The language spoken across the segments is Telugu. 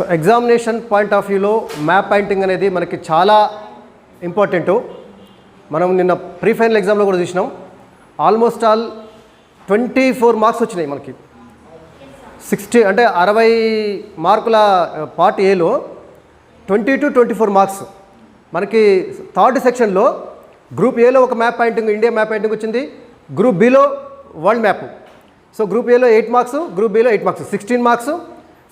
సో ఎగ్జామినేషన్ పాయింట్ ఆఫ్ వ్యూలో మ్యాప్ పాయింటింగ్ అనేది మనకి చాలా ఇంపార్టెంటు. మనం నిన్న ప్రీ ఫైనల్ ఎగ్జామ్లో కూడా చూసినాం. ఆల్మోస్ట్ ఆల్ 24 మార్క్స్ వచ్చినాయి మనకి. 60 అంటే 60 మార్కుల పార్ట్ ఏలో 20 to 24 మార్క్స్ మనకి. థర్డ్ సెక్షన్లో గ్రూప్ ఏలో ఒక map pointing, India map pointing వచ్చింది. గ్రూప్ బిలో వరల్డ్ మ్యాప్. సో గ్రూప్ ఏలో 8 మార్క్స్, గ్రూప్ బిలో 8 మార్క్స్, 16 మార్క్స్.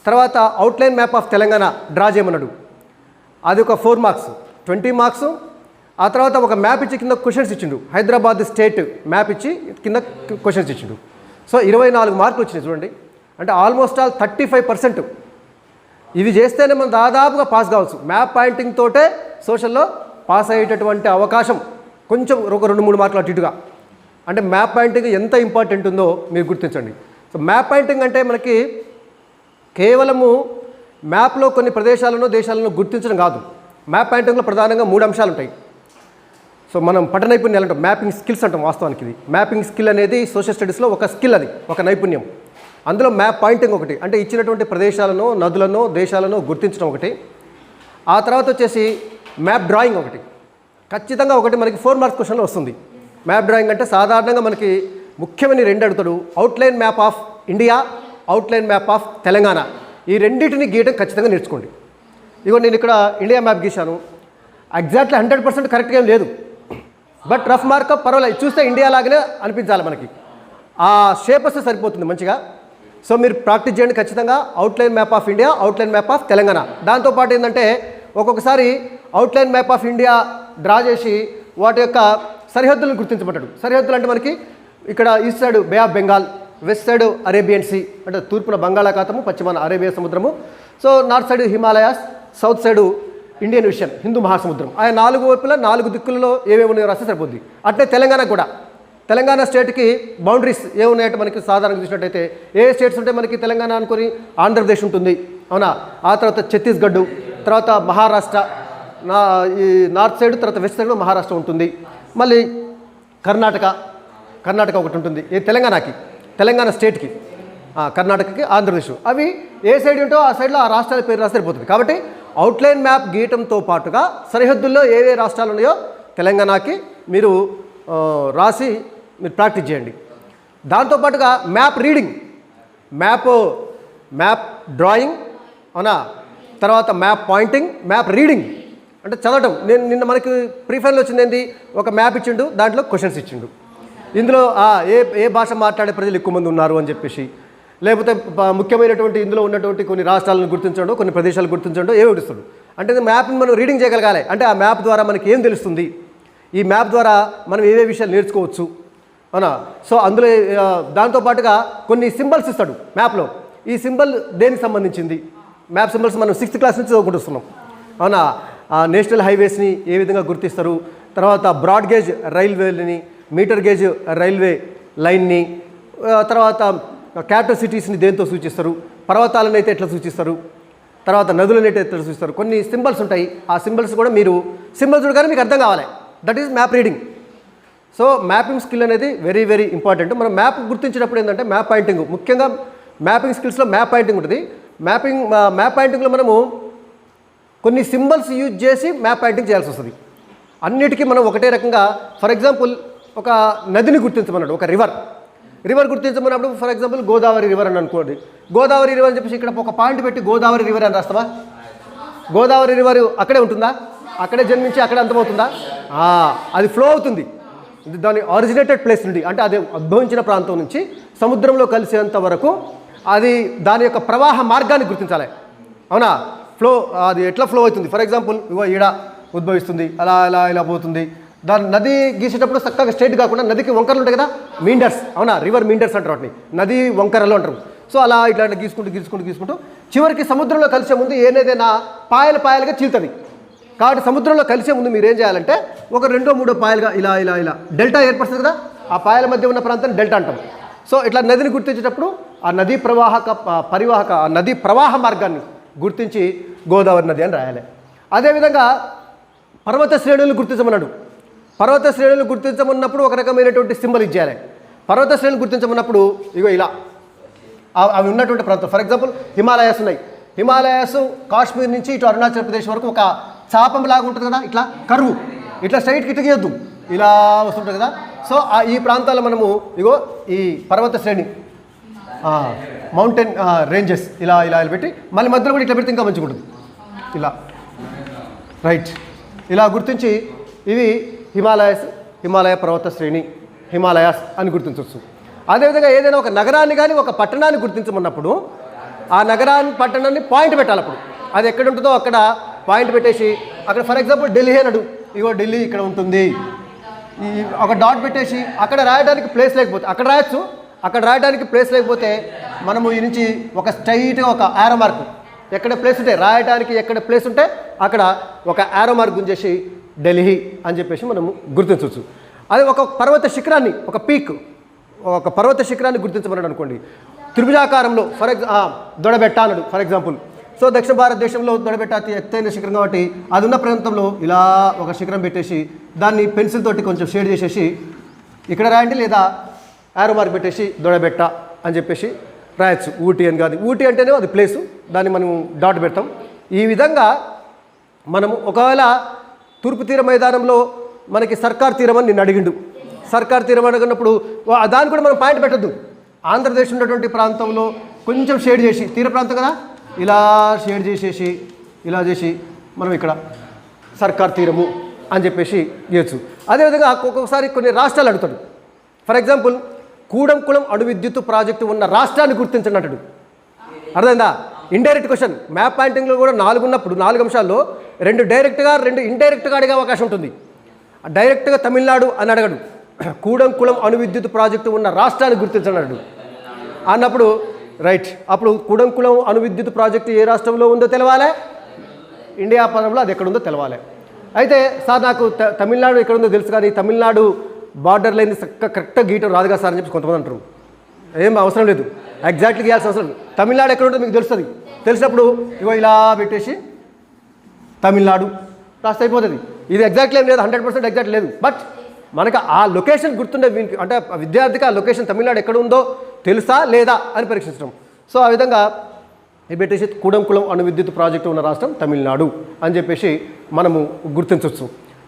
తర్వాత outline map of Telangana draw చేయమన్నాడు, అది ఒక 4 మార్క్స్, 20 మార్క్స్. ఆ తర్వాత ఒక మ్యాప్ ఇచ్చి కింద క్వశ్చన్స్ ఇచ్చిండు, హైదరాబాద్ స్టేట్ మ్యాప్ ఇచ్చి కింద క్వశ్చన్స్ ఇచ్చిండు. సో 24 మార్కులు వచ్చినాయి చూడండి. అంటే ఆల్మోస్ట్ ఆల్ 35%. ఇవి చేస్తేనే మనం దాదాపుగా పాస్ కావచ్చు. మ్యాప్ పాయింటింగ్ తోటే సోషల్లో పాస్ అయ్యేటటువంటి అవకాశం కొంచెం ఒక 2-3 మార్కులు అటు ఇటుగా. అంటే మ్యాప్ పాయింటింగ్ ఎంత ఇంపార్టెంట్ ఉందో మీరు గుర్తించండి. సో మ్యాప్ పాయింటింగ్ అంటే మనకి కేవలము మ్యాప్లో కొన్ని ప్రదేశాలను దేశాలను గుర్తించడం కాదు. మ్యాప్ పాయింటింగ్లో ప్రధానంగా 3 అంశాలు ఉంటాయి. సో మనం పట నైపుణ్యాలు అంటాం, మ్యాపింగ్ స్కిల్స్ అంటాం. వాస్తవానికి ఇది మ్యాపింగ్ స్కిల్ అనేది సోషల్ స్టడీస్లో ఒక స్కిల్, అది ఒక నైపుణ్యం. అందులో మ్యాప్ పాయింటింగ్ ఒకటి, అంటే ఇచ్చినటువంటి ప్రదేశాలను, నదులను, దేశాలను గుర్తించడం ఒకటి. ఆ తర్వాత వచ్చేసి మ్యాప్ డ్రాయింగ్ ఒకటి, ఖచ్చితంగా ఒకటి మనకి 4 మార్క్స్ క్వశ్చన్లో వస్తుంది. మ్యాప్ డ్రాయింగ్ అంటే సాధారణంగా మనకి ముఖ్యమైన 2 అడుగుతాడు, outline map of India, outline map of Telangana. ఈ రెండింటిని గీయడం ఖచ్చితంగా నేర్చుకోండి. ఇగో నేను ఇక్కడ ఇండియా మ్యాప్ గీశాను, ఎగ్జాక్ట్లీ 100% కరెక్ట్గా ఏం లేదు, బట్ రఫ్ మార్కప్ పర్వాలేదు, చూస్తే ఇండియా లాగానే అనిపించాలి మనకి. ఆ షేప్ వస్తే సరిపోతుంది మంచిగా. సో మీరు ప్రాక్టీస్ చేయండి ఖచ్చితంగా. Outline map of India, outline map of Telangana. దాంతోపాటు ఏంటంటే ఒక్కొక్కసారి outline map of India draw చేసి వాటి యొక్క సరిహద్దులను గుర్తించబడ్డాడు. సరిహద్దులు అంటే మనకి ఇక్కడ east side Bay of Bengal, west side Arabian sea, అంటే తూర్పున బంగాళాఖాతము, పశ్చిమాన అరేబియా సముద్రము. So north side Himalayas, south side Indian ocean, హిందూ మహాసముద్రం. ఆ 4 వైపులా 4 దిక్కులలో ఏమేమి ఉన్నాయో రాస్తే సరిపోద్ది. అట్లే తెలంగాణ కూడా, తెలంగాణ స్టేట్కి బౌండరీస్ ఏమున్నాయంటే మనకి సాధారణంగా చూసినట్టయితే ఏ స్టేట్స్ ఉంటే మనకి తెలంగాణ అనుకొని ఆంధ్రప్రదేశ్ ఉంటుంది, అవునా. ఆ తర్వాత ఛత్తీస్గఢ్, తర్వాత మహారాష్ట్ర, ఈ నార్త్ సైడ్, తర్వాత వెస్ట్ సైడ్ మహారాష్ట్ర ఉంటుంది. మళ్ళీ కర్ణాటక ఒకటి ఉంటుంది. ఈ తెలంగాణ స్టేట్కి, కర్ణాటకకి, ఆంధ్రప్రదేశ్. అవి ఏ సైడ్ ఉంటో ఆ సైడ్లో ఆ రాష్ట్రాల పేరు రాస్తే సరిపోతుంది. కాబట్టి అవుట్లైన్ మ్యాప్ గీయటంతో పాటుగా సరిహద్దుల్లో ఏ రాష్ట్రాలు ఉన్నాయో తెలంగాణకి మీరు రాసి మీరు ప్రాక్టీస్ చేయండి. దాంతోపాటుగా మ్యాప్ రీడింగ్, మ్యాప్ డ్రాయింగ్, అవునా. తర్వాత మ్యాప్ పాయింటింగ్, మ్యాప్ రీడింగ్ అంటే చదవటం. నేను నిన్న మనకి ప్రీఫైనల్ వచ్చింది ఏంటి, ఒక మ్యాప్ ఇచ్చిండు, దాంట్లో క్వశ్చన్స్ ఇచ్చిండు. ఇందులో ఏ భాష మాట్లాడే ప్రజలు ఎక్కువ మంది ఉన్నారు అని చెప్పేసి, లేకపోతే ముఖ్యమైనటువంటి ఇందులో ఉన్నటువంటి కొన్ని రాష్ట్రాలను గుర్తించడం, కొన్ని ప్రదేశాలు గుర్తించడం, ఏమి ఇస్తుంది అంటే మ్యాప్ని మనం రీడింగ్ చేయగలగాలి. అంటే ఆ మ్యాప్ ద్వారా మనకి ఏం తెలుస్తుంది, ఈ మ్యాప్ ద్వారా మనం ఏవే విషయాలు నేర్చుకోవచ్చు, అవునా. సో అందులో దాంతోపాటుగా కొన్ని సింబల్స్ ఇస్తాడు మ్యాప్లో. ఈ సింబల్ దేనికి సంబంధించింది, మ్యాప్ సింబల్స్ మనం 6th క్లాస్ నుంచి చదువుకుంటున్నాం, అవునా. నేషనల్ హైవేస్ని ఏ విధంగా గుర్తిస్తారు, తర్వాత బ్రాడ్ గేజ్ రైల్వేని, మీటర్ గేజ్ రైల్వే లైన్ని, తర్వాత క్యాపిటల్ సిటీస్ని దేంతో సూచిస్తారు, పర్వతాలను అయితే ఎట్లా సూచిస్తారు, తర్వాత నదులను అయితే ఎట్లా సూచిస్తారు, కొన్ని సింబల్స్ ఉంటాయి. ఆ సింబల్స్ కూడా మీరు సింబల్స్ చూడగానే మీకు అర్థం కావాలి. That is map reading. So mapping skill అనేది వెరీ వెరీ ఇంపార్టెంట్. మనం మ్యాప్ గుర్తించినప్పుడు ఏంటంటే మ్యాప్ పాయింటింగ్, ముఖ్యంగా మ్యాపింగ్ స్కిల్స్లో మ్యాప్ పాయింటింగ్ ఉంటుంది. మ్యాప్ పాయింటింగ్లో మనము కొన్ని సింబల్స్ యూజ్ చేసి మ్యాప్ పాయింటింగ్ చేయాల్సి వస్తుంది. అన్నిటికీ మనం ఒకటే రకంగా, ఫర్ ఎగ్జాంపుల్ ఒక నదిని గుర్తించమన్నాడు, ఒక రివర్ గుర్తించమన్నప్పుడు ఫర్ ఎగ్జాంపుల్ గోదావరి రివర్ అని అనుకోండి. గోదావరి రివర్ అని చెప్పేసి ఇక్కడ ఒక పాయింట్ పెట్టి గోదావరి రివర్ అని రాస్తావా? గోదావరి రివర్ అక్కడే ఉంటుందా? అక్కడే జన్మించి అక్కడే అంతమవుతుందా? అది ఫ్లో అవుతుంది. దాని ఆరిజినేటెడ్ ప్లేస్ నుండి, అంటే అది ఉద్భవించిన ప్రాంతం నుంచి సముద్రంలో కలిసేంత వరకు అది దాని యొక్క ప్రవాహ మార్గాన్ని గుర్తించాలి, అవునా. ఫ్లో, అది ఎట్లా ఫ్లో అవుతుంది. ఫర్ ఎగ్జాంపుల్ ఇగో ఈడ ఉద్భవిస్తుంది, అలా ఇలా ఇలా పోతుంది. దాని నది గీసేటప్పుడు చక్కగా స్ట్రైట్ కాకుండా నదికి వంకరలు ఉంటాయి కదా, మీండర్స్, అవునా. రివర్ మీండర్స్ అంటారు వాటిని, నది వంకరలు అంటారు. సో అలా ఇట్లా గీసుకుంటూ చివరికి సముద్రంలో కలిసే ముందు ఏదైనా పాయలుగా చీలుతుంది. కాబట్టి సముద్రంలో కలిసే ముందు మీరు ఏం చేయాలంటే ఒక 2-3 పాయలుగా ఇలా డెల్టా ఏర్పడుతుంది కదా, ఆ పాయల మధ్య ఉన్న ప్రాంతాన్ని డెల్టా అంటాం. సో ఇట్లా నదిని గుర్తించేటప్పుడు ఆ నదీ నదీ ప్రవాహ మార్గాన్ని గుర్తించి గోదావరి నది అని రాయాలి. అదేవిధంగా పర్వత శ్రేణులను గుర్తించమన్నాడు. పర్వత శ్రేణులను గుర్తించమన్నప్పుడు ఒక రకమైనటువంటి సింబల్ ఇచ్చేయాలి. పర్వత శ్రేణులు గుర్తించమన్నప్పుడు ఇగో ఇలా అవి ఉన్నటువంటి ప్రాంతం, ఫర్ ఎగ్జాంపుల్ హిమాలయాస్ ఉన్నాయి. హిమాలయాస్ కాశ్మీర్ నుంచి ఇటు అరుణాచల్ ప్రదేశ్ వరకు ఒక చాపం లాగా ఉంటుంది కదా, ఇట్లా కరువు, ఇట్లా స్ట్రైట్కి ఇటు గీయొద్దు, ఇలా వస్తుంటుంది కదా. సో ఈ ప్రాంతాల్లో మనము ఇగో ఈ పర్వత శ్రేణి మౌంటైన్ రేంజెస్ ఇలా ఇలా పెట్టి మళ్ళీ మధ్యలో కూడా ఇట్లా పెడితే ఇంకా మంచిగా ఉంటుంది, ఇలా రైట్. ఇలా గుర్తించి ఇవి హిమాలయ పర్వత శ్రేణి, హిమాలయాస్ అని గుర్తించవచ్చు. అదేవిధంగా ఏదైనా ఒక నగరాన్ని కానీ ఒక పట్టణాన్ని గుర్తించమన్నప్పుడు ఆ నగరాన్ని పట్టణాన్ని పాయింట్ పెట్టాలి. అప్పుడు అది ఎక్కడ ఉంటుందో అక్కడ పాయింట్ పెట్టేసి, అక్కడ ఫర్ ఎగ్జాంపుల్ ఢిల్లీ అన్నాడు, ఇగో ఢిల్లీ ఇక్కడ ఉంటుంది, ఈ ఒక డాట్ పెట్టేసి అక్కడ రాయడానికి ప్లేస్ లేకపోతే అక్కడ రాయొచ్చు. అక్కడ రాయడానికి ప్లేస్ లేకపోతే మనము ఈ నుంచి ఒక స్ట్రైట్గా ఒక యారో మార్క్, ఎక్కడ ప్లేస్ ఉంటే రాయడానికి ఎక్కడ ప్లేస్ ఉంటే అక్కడ ఒక యారో మార్క్ గుంజేసి ఢిల్లీ అని చెప్పేసి మనము గుర్తించవచ్చు. అదే ఒక పర్వత శిఖరాన్ని, ఒక పర్వత శిఖరాన్ని గుర్తించమన్నాడు అనుకోండి, త్రిభుజాకారంలో దొడబెట్ట అన్నాడు ఫర్ ఎగ్జాంపుల్. సో దక్షిణ భారతదేశంలో దొడబెట్ట అతి ఎత్తైన శిఖరం కాబట్టి అది ఉన్న ప్రాంతంలో ఇలా ఒక శిఖరం పెట్టేసి దాన్ని పెన్సిల్ తోటి కొంచెం షేడ్ చేసేసి ఇక్కడ రాయండి, లేదా యారో మార్క్ పెట్టేసి దొడబెట్ట అని చెప్పేసి రాయొచ్చు. ఊటీ అని కాదు, ఊటీ అంటేనే అది ప్లేసు, దాన్ని మనం డాట్ పెడతాం. ఈ విధంగా మనము ఒకవేళ తూర్పు తీర మైదానంలో మనకి సర్కార్ తీరం అని నిన్ను అడిగిండు, సర్కార్ తీరం అడిగినప్పుడు దాన్ని కూడా మనం పాయింట్ పెట్టద్దు. ఆంధ్రప్రదేశ్ ఉన్నటువంటి ప్రాంతంలో కొంచెం షేడ్ చేసి, తీర ప్రాంతం కదా, ఇలా షేడ్ చేసేసి ఇలా చేసి మనం ఇక్కడ సర్కార్ తీరము అని చెప్పేసి చేయొచ్చు. అదేవిధంగా ఒక్కొక్కసారి కొన్ని రాష్ట్రాలు అడుగుతాడు. ఫర్ ఎగ్జాంపుల్ కూడంకుళం అణు విద్యుత్ ప్రాజెక్టు ఉన్న రాష్ట్రాన్ని గుర్తించండి అంటాడు. అర్థమైందా? Indirect question. మ్యాప్ పాయింటింగ్లో కూడా 4 ఉన్నప్పుడు 4 అంశాల్లో 2 డైరెక్ట్గా 2 ఇండైరెక్ట్గా అడిగే అవకాశం ఉంటుంది. డైరెక్ట్గా తమిళనాడు అని అడగడు, కూడంకుళం అణు విద్యుత్ ప్రాజెక్టు ఉన్న రాష్ట్రాన్ని గుర్తించండి అన్నాడు. అన్నప్పుడు రైట్, అప్పుడు కూడంకుళం అణు విద్యుత్ ప్రాజెక్టు ఏ రాష్ట్రంలో ఉందో తెలవాలి, ఇండియా పదంలో అది ఎక్కడుందో తెలవాలి. అయితే సార్ నాకు తమిళనాడు ఎక్కడుందో తెలుసు కానీ తమిళనాడు బార్డర్ లైన్ కరెక్ట్గా గీయటం రాదుగా సార్ అని చెప్పి కొంతమంది అంటారు. ఏం అవసరం లేదు, ఎగ్జాక్ట్లీ గీయాల్సిన అవసరం లేదు. తమిళనాడు ఎక్కడ ఉంటుందో మీకు తెలుస్తుంది. తెలిసినప్పుడు ఇగో ఇలా పెట్టేసి తమిళనాడు రాస్తే అయిపోతుంది. ఇది ఎగ్జాక్ట్లీ ఏం లేదు, 100% ఎగ్జాక్ట్ లేదు. బట్ మనకు ఆ లొకేషన్ గుర్తుండే, అంటే విద్యార్థికి ఆ లొకేషన్ తమిళనాడు ఎక్కడ ఉందో తెలుసా లేదా అని పరీక్షించడం. సో ఆ విధంగా ఇది పెట్టేసి కూడంకుళం అణు విద్యుత్ ప్రాజెక్టు ఉన్న రాష్ట్రం తమిళనాడు అని చెప్పేసి మనము గుర్తించవచ్చు.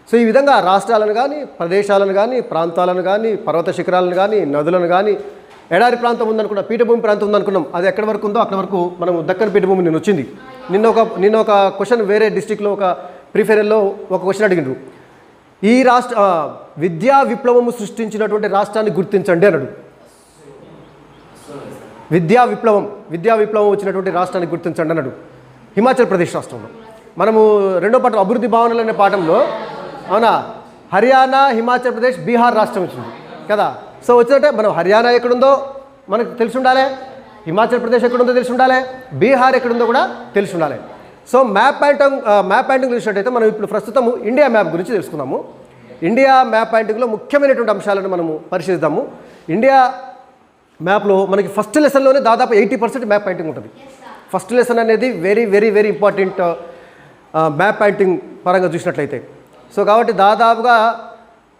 సో ఈ విధంగా రాష్ట్రాలను కానీ, ప్రదేశాలను కానీ, ప్రాంతాలను కానీ, పర్వత శిఖరాలను కానీ, నదులను కానీ, ఎడారి ప్రాంతం ఉందనుకున్నాం, పీఠభూమి ప్రాంతం ఉందనుకున్నాం, అది ఎక్కడి వరకు ఉందో అక్కడి వరకు మనం దక్కన్ పీఠభూమి నేను వచ్చింది. నిన్న ఒక క్వశ్చన్ వేరే డిస్టిక్లో ఒక ప్రిఫెరల్లో ఒక క్వశ్చన్ అడిగిండ్రు, ఈ విద్యా విప్లవము సృష్టించినటువంటి రాష్ట్రాన్ని గుర్తించండి అన్నాడు. విద్యా విప్లవం వచ్చినటువంటి రాష్ట్రాన్ని గుర్తించండి అన్నాడు. హిమాచల్ ప్రదేశ్ రాష్ట్రంలో. మనము 2వ పాఠం అభివృద్ధి భావనలు అనే పాఠంలో అవునా హర్యానా, హిమాచల్ ప్రదేశ్, బీహార్ రాష్ట్రం వచ్చింది కదా. సో వచ్చినట్టే మనం హర్యానా ఎక్కడుందో మనకు తెలిసి ఉండాలి, హిమాచల్ ప్రదేశ్ ఎక్కడుందో తెలిసి ఉండాలి, బీహార్ ఎక్కడుందో కూడా తెలిసి ఉండాలి. సో మ్యాప్ పాయింటింగ్ చూసినట్టయితే మనం ఇప్పుడు ప్రస్తుతము ఇండియా మ్యాప్ గురించి తెలుసుకుందాము. ఇండియా మ్యాప్ పాయింటింగ్లో ముఖ్యమైనటువంటి అంశాలను మనము పరిశీలిద్దాము. ఇండియా మ్యాప్లో మనకి ఫస్ట్ లెసన్లోనే దాదాపు 80% మ్యాప్ పాయింటింగ్ ఉంటుంది. ఫస్ట్ లెసన్ అనేది very very very important map pointing పరంగా చూసినట్లయితే. సో కాబట్టి దాదాపుగా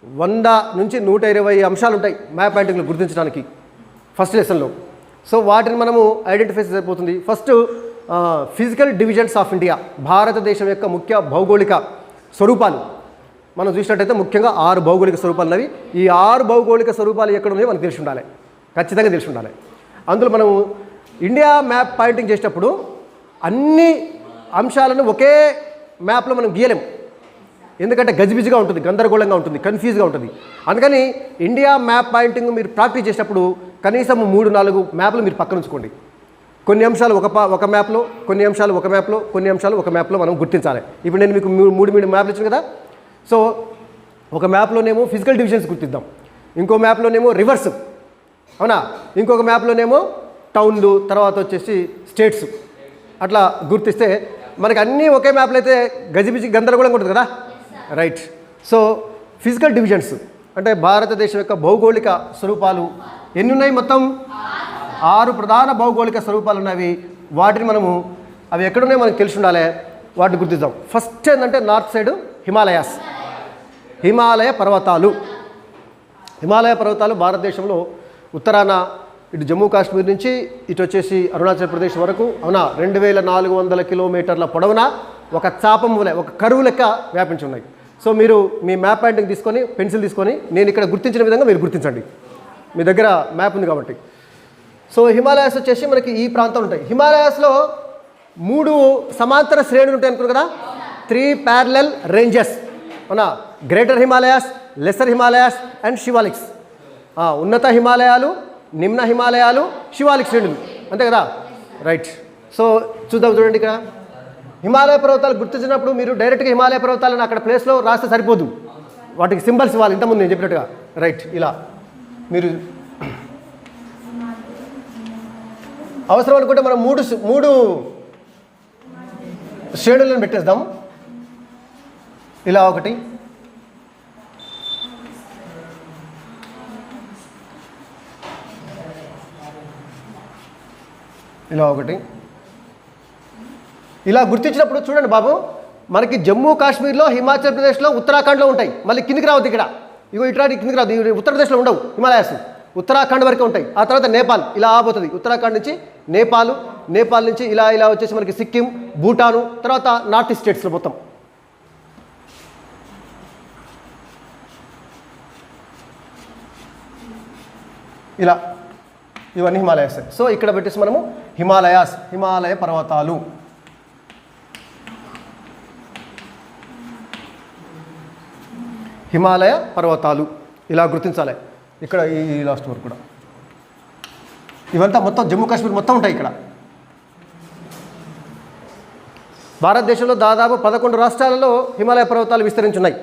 100 నుంచి 120 అంశాలు ఉంటాయి మ్యాప్ పాయింటింగ్లో గుర్తించడానికి ఫస్ట్ లెసన్లో. సో వాటిని మనము ఐడెంటిఫై సరిపోతుంది. First physical divisions of India, భారతదేశం యొక్క ముఖ్య భౌగోళిక స్వరూపాలు మనం చూసినట్టయితే ముఖ్యంగా 6 భౌగోళిక స్వరూపాలు ఉన్నవి. ఈ 6 భౌగోళిక స్వరూపాలు ఎక్కడ ఉన్నాయో మనకు తెలిసి ఉండాలి, ఖచ్చితంగా తెలిసి ఉండాలి. అందులో మనం ఇండియా మ్యాప్ పాయింటింగ్ చేసేటప్పుడు అన్ని అంశాలను ఒకే మ్యాప్లో మనం గీయలేము, ఎందుకంటే గజిబిజిగా ఉంటుంది, గందరగోళంగా ఉంటుంది, కన్ఫ్యూజ్గా ఉంటుంది. అందుకని ఇండియా మ్యాప్ పాయింటింగ్ మీరు ప్రాక్టీస్ చేసేటప్పుడు కనీసం 3-4 మ్యాప్లు మీరు పక్కన ఉంచుకోండి. కొన్ని అంశాలు ఒక మ్యాప్లో, కొన్ని అంశాలు ఒక మ్యాప్లో, కొన్ని అంశాలు ఒక మ్యాప్లో మనం గుర్తించాలి. ఇప్పుడు నేను మీకు 3 మ్యాప్లు ఇచ్చాను కదా. సో ఒక మ్యాప్లోనేమో ఫిజికల్ డివిజన్స్ గుర్తిద్దాం, ఇంకో మ్యాప్లోనేమో రివర్స్, అవునా, ఇంకొక మ్యాప్లోనేమో టౌన్లు, తర్వాత వచ్చేసి స్టేట్స్, అట్లా గుర్తిస్తే మనకి అన్నీ ఒకే మ్యాప్లో అయితే గజిబిజి గందరగోళంగా ఉంటుంది కదా. రైట్. సో ఫిజికల్ డివిజన్స్ అంటే భారతదేశం యొక్క భౌగోళిక స్వరూపాలు ఎన్ని ఉన్నాయి? మొత్తం 6 ప్రధాన భౌగోళిక స్వరూపాలు ఉన్నవి. వాటిని మనము అవి ఎక్కడున్నాయో మనకు తెలిసి ఉండాలి, వాటిని గుర్తిద్దాం. ఫస్ట్ ఏంటంటే నార్త్ సైడ్ హిమాలయాస్, హిమాలయ పర్వతాలు భారతదేశంలో ఉత్తరాన ఇటు జమ్మూ కాశ్మీర్ నుంచి ఇటు వచ్చేసి అరుణాచల్ ప్రదేశ్ వరకు అవునా 2400 కిలోమీటర్ల పొడవున ఒక చాపం వలె ఒక కరువు లెక్క వ్యాపించి ఉన్నాయి. సో మీరు మీ మ్యాప్ పాయింటింగ్ తీసుకొని పెన్సిల్ తీసుకొని నేను ఇక్కడ గుర్తించిన విధంగా మీరు గుర్తించండి, మీ దగ్గర మ్యాప్ ఉంది కాబట్టి. సో హిమాలయాస్ వచ్చేసి మనకి ఈ ప్రాంతం ఉంటాయి. హిమాలయాస్లో 3 సమాంతర శ్రేణులు ఉంటాయి అనుకున్నారు కదా, 3 ప్యారలల్ రేంజెస్ అవునా, greater Himalayas, lesser Himalayas and Shivaliks. ఉన్నత హిమాలయాలు, నిమ్న హిమాలయాలు, శివాలిక్ శ్రేణులు అంతే కదా, రైట్. సో చూద్దాం, చూడండి ఇక్కడ హిమాలయ పర్వతాలు గుర్తించినప్పుడు మీరు డైరెక్ట్గా హిమాలయ పర్వతాలను అక్కడ ప్లేస్లో రాస్తే సరిపోదు, వాటికి సింబల్స్ ఇవ్వాలి ఇంతకుముందు నేను చెప్పినట్టుగా, రైట్. ఇలా మీరు అవసరం అనుకుంటే మనం మూడు శ్రేణులను పెట్టేద్దాం. ఇలా ఒకటి, ఇలా ఒకటి. ఇలా గుర్తించినప్పుడు చూడండి బాబు, మనకి జమ్మూ కాశ్మీర్లో, హిమాచల్ ప్రదేశ్లో, ఉత్తరాఖండ్లో ఉంటాయి. మళ్ళీ కిందికి రావద్దు ఇక్కడ, ఇగో ఇట్లాంటి కిందికి రావద్దు. ఉత్తరప్రదేశ్లో ఉండవు హిమాలయాస్, ఉత్తరాఖండ్ వరకే ఉంటాయి. ఆ తర్వాత నేపాల్ ఇలా ఆపోతుంది, ఉత్తరాఖండ్ నుంచి నేపాల్ నుంచి ఇలా వచ్చేసి మనకి సిక్కిం, భూటాను, తర్వాత నార్త్ ఈస్ట్ స్టేట్స్లో మొత్తం. ఇలా ఇవన్నీ హిమాలయాస్. సో ఇక్కడ పెట్టేసి మనము హిమాలయ పర్వతాలు. హిమాలయ పర్వతాలు ఇలా గుర్తించాలి. ఇక్కడ ఈ లాస్ట్ వరకు కూడా ఇవంతా మొత్తం జమ్మూ కాశ్మీర్ మొత్తం ఉంటాయి. ఇక్కడ భారతదేశంలో దాదాపు 11 రాష్ట్రాలలో హిమాలయ పర్వతాలు విస్తరించున్నాయి,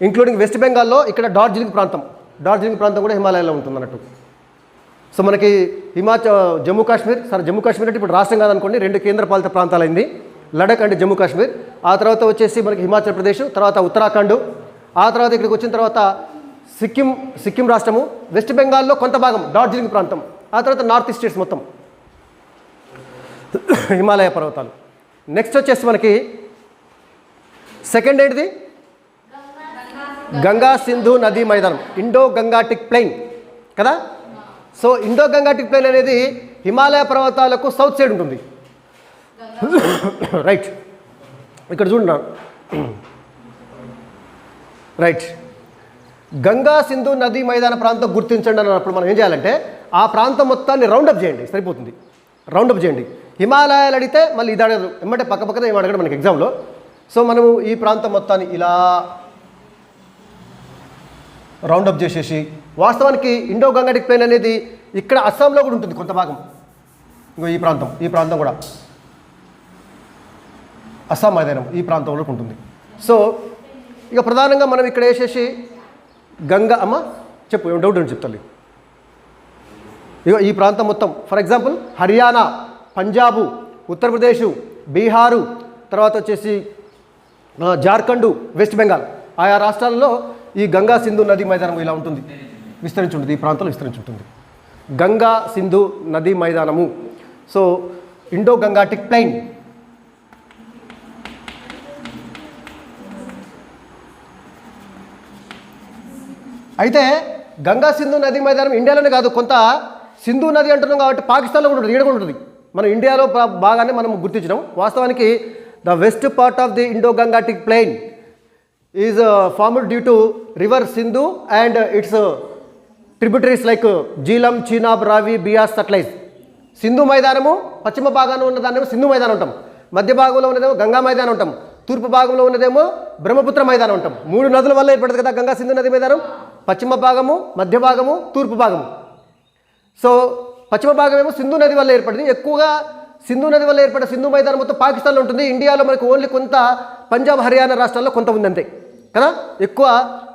ఇంక్లూడింగ్ వెస్ట్ బెంగాల్లో ఇక్కడ డార్జిలింగ్ ప్రాంతం కూడా హిమాలయాల్లో ఉంటుంది అన్నట్టు. సో మనకి జమ్మూ కాశ్మీర్ అంటే ఇప్పుడు రాష్ట్రం కాదనుకోండి, 2 కేంద్రపాలిత ప్రాంతాలైంది, లడక్ అంటే జమ్మూ కాశ్మీర్. ఆ తర్వాత వచ్చేసి మనకి హిమాచల్ ప్రదేశ్, తర్వాత ఉత్తరాఖండ్, ఆ తర్వాత ఇక్కడికి వచ్చిన తర్వాత సిక్కిం రాష్ట్రము, వెస్ట్ బెంగాల్లో కొంత భాగం డార్జిలింగ్ ప్రాంతం, ఆ తర్వాత నార్త్ ఈస్ట్ స్టేట్స్ మొత్తం హిమాలయ పర్వతాలు. నెక్స్ట్ వచ్చేసి మనకి సెకండ్ ఏంటిది, గంగా సింధు నదీ మైదానం, ఇండో గంగాటిక్ ప్లెయిన్ కదా. సో ఇండో గంగాటిక్ ప్లెయిన్ అనేది హిమాలయ పర్వతాలకు సౌత్ సైడ్ ఉంటుంది, రైట్. ఇక్కడ చూడండి, రైట్. గంగా సింధు నదీ మైదాన ప్రాంతం గుర్తించండి అన్నప్పుడు మనం ఏం చేయాలంటే ఆ ప్రాంతం మొత్తాన్ని రౌండప్ చేయండి, సరిపోతుంది. రౌండప్ చేయండి. హిమాలయాలు అడిగితే మళ్ళీ ఇది అడగదు, ఎమ్మటే పక్కనే ఏమి అడగడం మనకి ఎగ్జామ్లో. సో మనము ఈ ప్రాంతం మొత్తాన్ని ఇలా రౌండప్ చేసేసి, వాస్తవానికి ఇండో గంగాటిక్ ప్లెయిన్ అనేది ఇక్కడ అస్సాంలో కూడా ఉంటుంది కొంత భాగం. ఇంకో ఈ ప్రాంతం కూడా అస్సాం మైదానం ఈ ప్రాంతంలో ఉంటుంది. సో ఇక ప్రధానంగా మనం ఇక్కడ వేసేసి అమ్మ చెప్పు, ఏం డౌట్ అని చెప్తాను. ఇక ఈ ప్రాంతం మొత్తం ఫర్ ఎగ్జాంపుల్ హర్యానా, పంజాబు, ఉత్తరప్రదేశ్, బీహారు, తర్వాత వచ్చేసి జార్ఖండ్, వెస్ట్ బెంగాల్, ఆయా రాష్ట్రాల్లో ఈ గంగా సింధు నదీ మైదానం ఇలా ఉంటుంది, విస్తరించి ఉంటుంది, ఈ ప్రాంతంలో విస్తరించి ఉంటుంది. గంగా సింధు నదీ మైదానము. So Indo Gangetic plain. అయితే గంగా సింధు నదీ మైదానం ఇండియాలోనే కాదు, కొంత సింధు నది అంటున్నాం కాబట్టి పాకిస్తాన్లో కూడా ఉంటుంది, ఈడ కూడా ఉంటుంది. మన ఇండియాలో బాగానే మనం గుర్తించడం. వాస్తవానికి the west part of the Indo Gangetic plain is formed due to river Sindhu and its tributaries like Jhelum, Chenab, Ravi, Beas, Sutlej. Sindhu మైదానము పశ్చిమ భాగంలో ఉన్నదాన్నేమో సింధు మైదానం ఉంటాం, మధ్య భాగంలో ఉన్నదేమో గంగా మైదానం ఉంటాం, తూర్పు భాగంలో ఉన్నదేమో బ్రహ్మపుత్ర మైదానం ఉంటాం. 3 నదుల వల్ల ఏర్పడుతుంది కదా గంగా సింధు నది మైదానం, పశ్చిమ భాగము, మధ్య భాగము, తూర్పు భాగము. సో పశ్చిమ భాగం ఏమో సింధు నది వల్ల ఏర్పడింది. ఎక్కువగా సింధు నది వల్ల ఏర్పడిన సింధు మైదానం మొత్తం పాకిస్తాన్లో ఉంటుంది. ఇండియాలో మనకు ఓన్లీ కొంత పంజాబ్, హర్యానా రాష్ట్రాల్లో కొంత ఉంది అంతే కదా. ఎక్కువ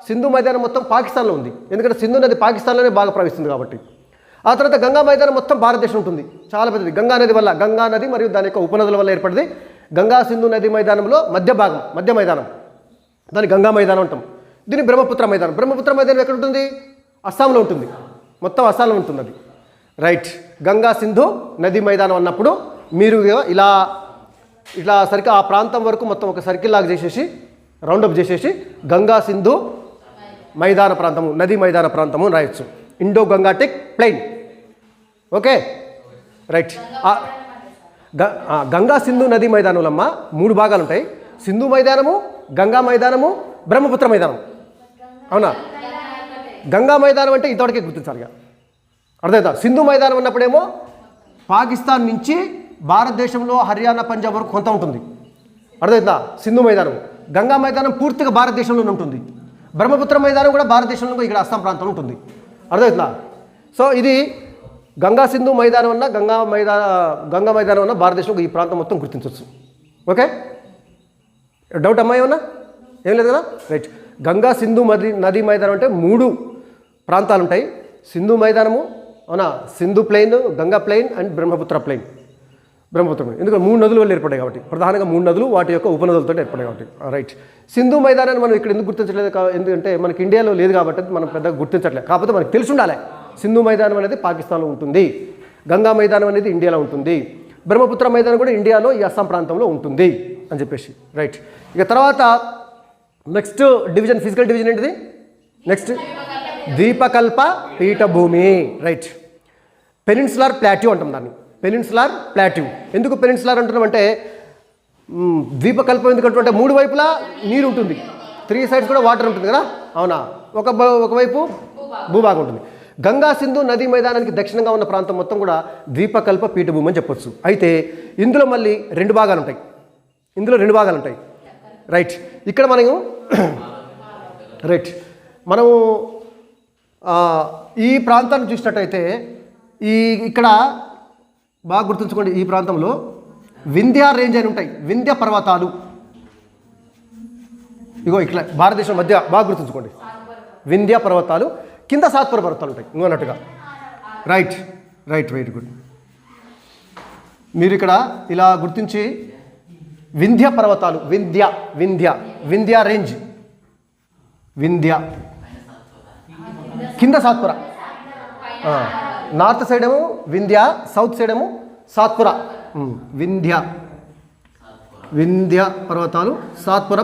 సింధు మైదానం మొత్తం పాకిస్తాన్లో ఉంది, ఎందుకంటే సింధు నది పాకిస్తాన్లోనే బాగా ప్రవహిస్తుంది కాబట్టి. ఆ తర్వాత గంగా మైదానం మొత్తం భారతదేశం ఉంటుంది, చాలా పెద్దది. గంగా నది మరియు దాని యొక్క ఉపనదుల వల్ల ఏర్పడింది. గంగా సింధు నది మైదానంలో మధ్య మైదానం, దాన్ని గంగా మైదానం అంటాం. దీన్ని బ్రహ్మపుత్ర మైదానం ఎక్కడ ఉంటుంది? అస్సాంలో ఉంటుంది, మొత్తం అస్సాంలో ఉంటుంది అది, రైట్. గంగా సింధు నది మైదానం అన్నప్పుడు మీరు ఇలా సరిగ్గా ఆ ప్రాంతం వరకు మొత్తం ఒక సర్కిల్ లాగా చేసేసి రౌండప్ చేసేసి గంగా సింధు మైదాన ప్రాంతము, నది మైదాన ప్రాంతము రాయొచ్చు. Indo Gangetic plain. Okay right. Ganga Sindhu నదీ మైదానంలమ్మ 3 భాగాలు ఉంటాయి. సింధు మైదానము, గంగా మైదానము, బ్రహ్మపుత్ర మైదానం. అవునా? గంగా మైదానం అంటే ఇంతవరకే గుర్తించాలి. ఇక అర్థమవుతా? సింధు మైదానం ఉన్నప్పుడేమో పాకిస్తాన్ నుంచి భారతదేశంలో హర్యానా, పంజాబ్ వరకు కొంత ఉంటుంది. అర్థమవుతుందా? సింధు మైదానం. గంగా మైదానం పూర్తిగా భారతదేశంలోనే ఉంటుంది. బ్రహ్మపుత్ర మైదానం కూడా భారతదేశంలో ఇక్కడ అస్సాం ప్రాంతంలో ఉంటుంది. అర్థమవుతుందా? సో ఇది గంగా సింధు మైదానం అన్న గంగా మైదానం అన్న భారతదేశంలో ఈ ప్రాంతం మొత్తం గుర్తించవచ్చు. ఓకే, డౌట్ అమ్మాయి ఏమన్నా? ఏం లేదు కదా? రైట్. గంగా సింధు నదీ మైదానం అంటే 3 ప్రాంతాలు ఉంటాయి. సింధు మైదానము, అవునా, Sindhu plain, Ganga plain and Brahmaputra plain. Brahmaputra plain ఎందుకంటే 3 నదులు వల్ల ఏర్పడాయి కాబట్టి, ప్రధానంగా 3 నదులు వాటి యొక్క ఉపనదులతో ఏర్పడాయి కాబట్టి. రైట్. సింధు మైదానాన్ని మనం ఇక్కడ ఎందుకు గుర్తించలేదు? ఎందుకంటే మనకి ఇండియాలో లేదు కాబట్టి మనం పెద్దగా గుర్తించట్లేదు. కాకపోతే మనకు తెలిసి ఉండాలి, సింధు మైదానం అనేది పాకిస్తాన్లో ఉంటుంది, గంగా మైదానం అనేది ఇండియాలో ఉంటుంది, బ్రహ్మపుత్ర మైదానం కూడా ఇండియాలో ఈ అస్సాం ప్రాంతంలో ఉంటుంది అని చెప్పేసి. రైట్. ఇక తర్వాత నెక్స్ట్ డివిజన్, ఫిజికల్ డివిజన్ ఏంటిది? నెక్స్ట్ ద్వీపకల్ప పీఠభూమి. రైట్. పెనిన్సులార్ ప్లాట్యూ అంటాం దాన్ని, పెనిన్సులార్ ప్లాట్యూ. ఎందుకు పెనిన్సులార్ అంటున్నామంటే ద్వీపకల్పం ఎందుకంటే 3 వైపులా నీరు ఉంటుంది, 3 సైడ్స్ కూడా వాటర్ ఉంటుంది కదా. అవునా? ఒకవైపు భూభాగం ఉంటుంది. గంగా సింధు నదీ మైదానానికి దక్షిణంగా ఉన్న ప్రాంతం మొత్తం కూడా ద్వీపకల్ప పీఠభూమి అని చెప్పొచ్చు. అయితే ఇందులో మళ్ళీ 2 భాగాలు ఉంటాయి. ఇందులో 2 భాగాలు ఉంటాయి. రైట్. ఇక్కడ మనము ఈ ప్రాంతాన్ని చూసినట్టయితే ఇక్కడ బాగా గుర్తుంచుకోండి, ఈ ప్రాంతంలో వింధ్యా రేంజ్ అని ఉంటాయి, వింధ్య పర్వతాలు. ఇగో ఇట్లా భారతదేశం మధ్య బాగా గుర్తుంచుకోండి, వింధ్య పర్వతాలు, కింద సాత్పుర పర్వతాలు ఉంటాయి ఇంకొన్నట్టుగా. Right right, very good. మీరు ఇక్కడ ఇలా గుర్తించి వింధ్య పర్వతాలు, వింధ్య రేంజ్, వింధ్య, కింద సాత్పుర. నార్త్ సైడ్ ఏమో వింధ్య, సౌత్ సైడ్ ఏమో సాత్పుర. వింధ్య పర్వతాలు, సాత్పుర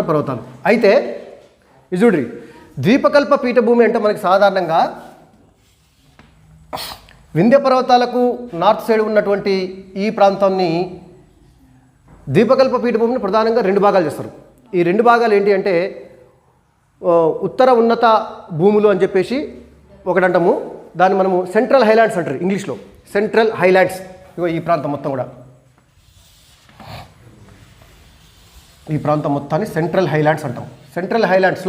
పర్వతాలు. అయితే ఇది చూడ్రి, ద్వీపకల్ప పీఠభూమి అంటే మనకి సాధారణంగా వింధ్య పర్వతాలకు నార్త్ సైడ్ ఉన్నటువంటి ఈ ప్రాంతాన్ని ద్వీపకల్ప పీఠభూమిని ప్రధానంగా 2 భాగాలు చేస్తారు. ఈ 2 భాగాలు ఏంటి అంటే ఉత్తర ఉన్నత భూములు అని చెప్పేసి ఒకటి అంటాము, దాన్ని మనము సెంట్రల్ హైలాండ్స్ అంటారు ఇంగ్లీష్లో, సెంట్రల్ హైలాండ్స్. ఇగో ఈ ప్రాంతం మొత్తం కూడా, ఈ ప్రాంతం మొత్తాన్ని సెంట్రల్ హైలాండ్స్ అంటాం. సెంట్రల్ హైలాండ్స్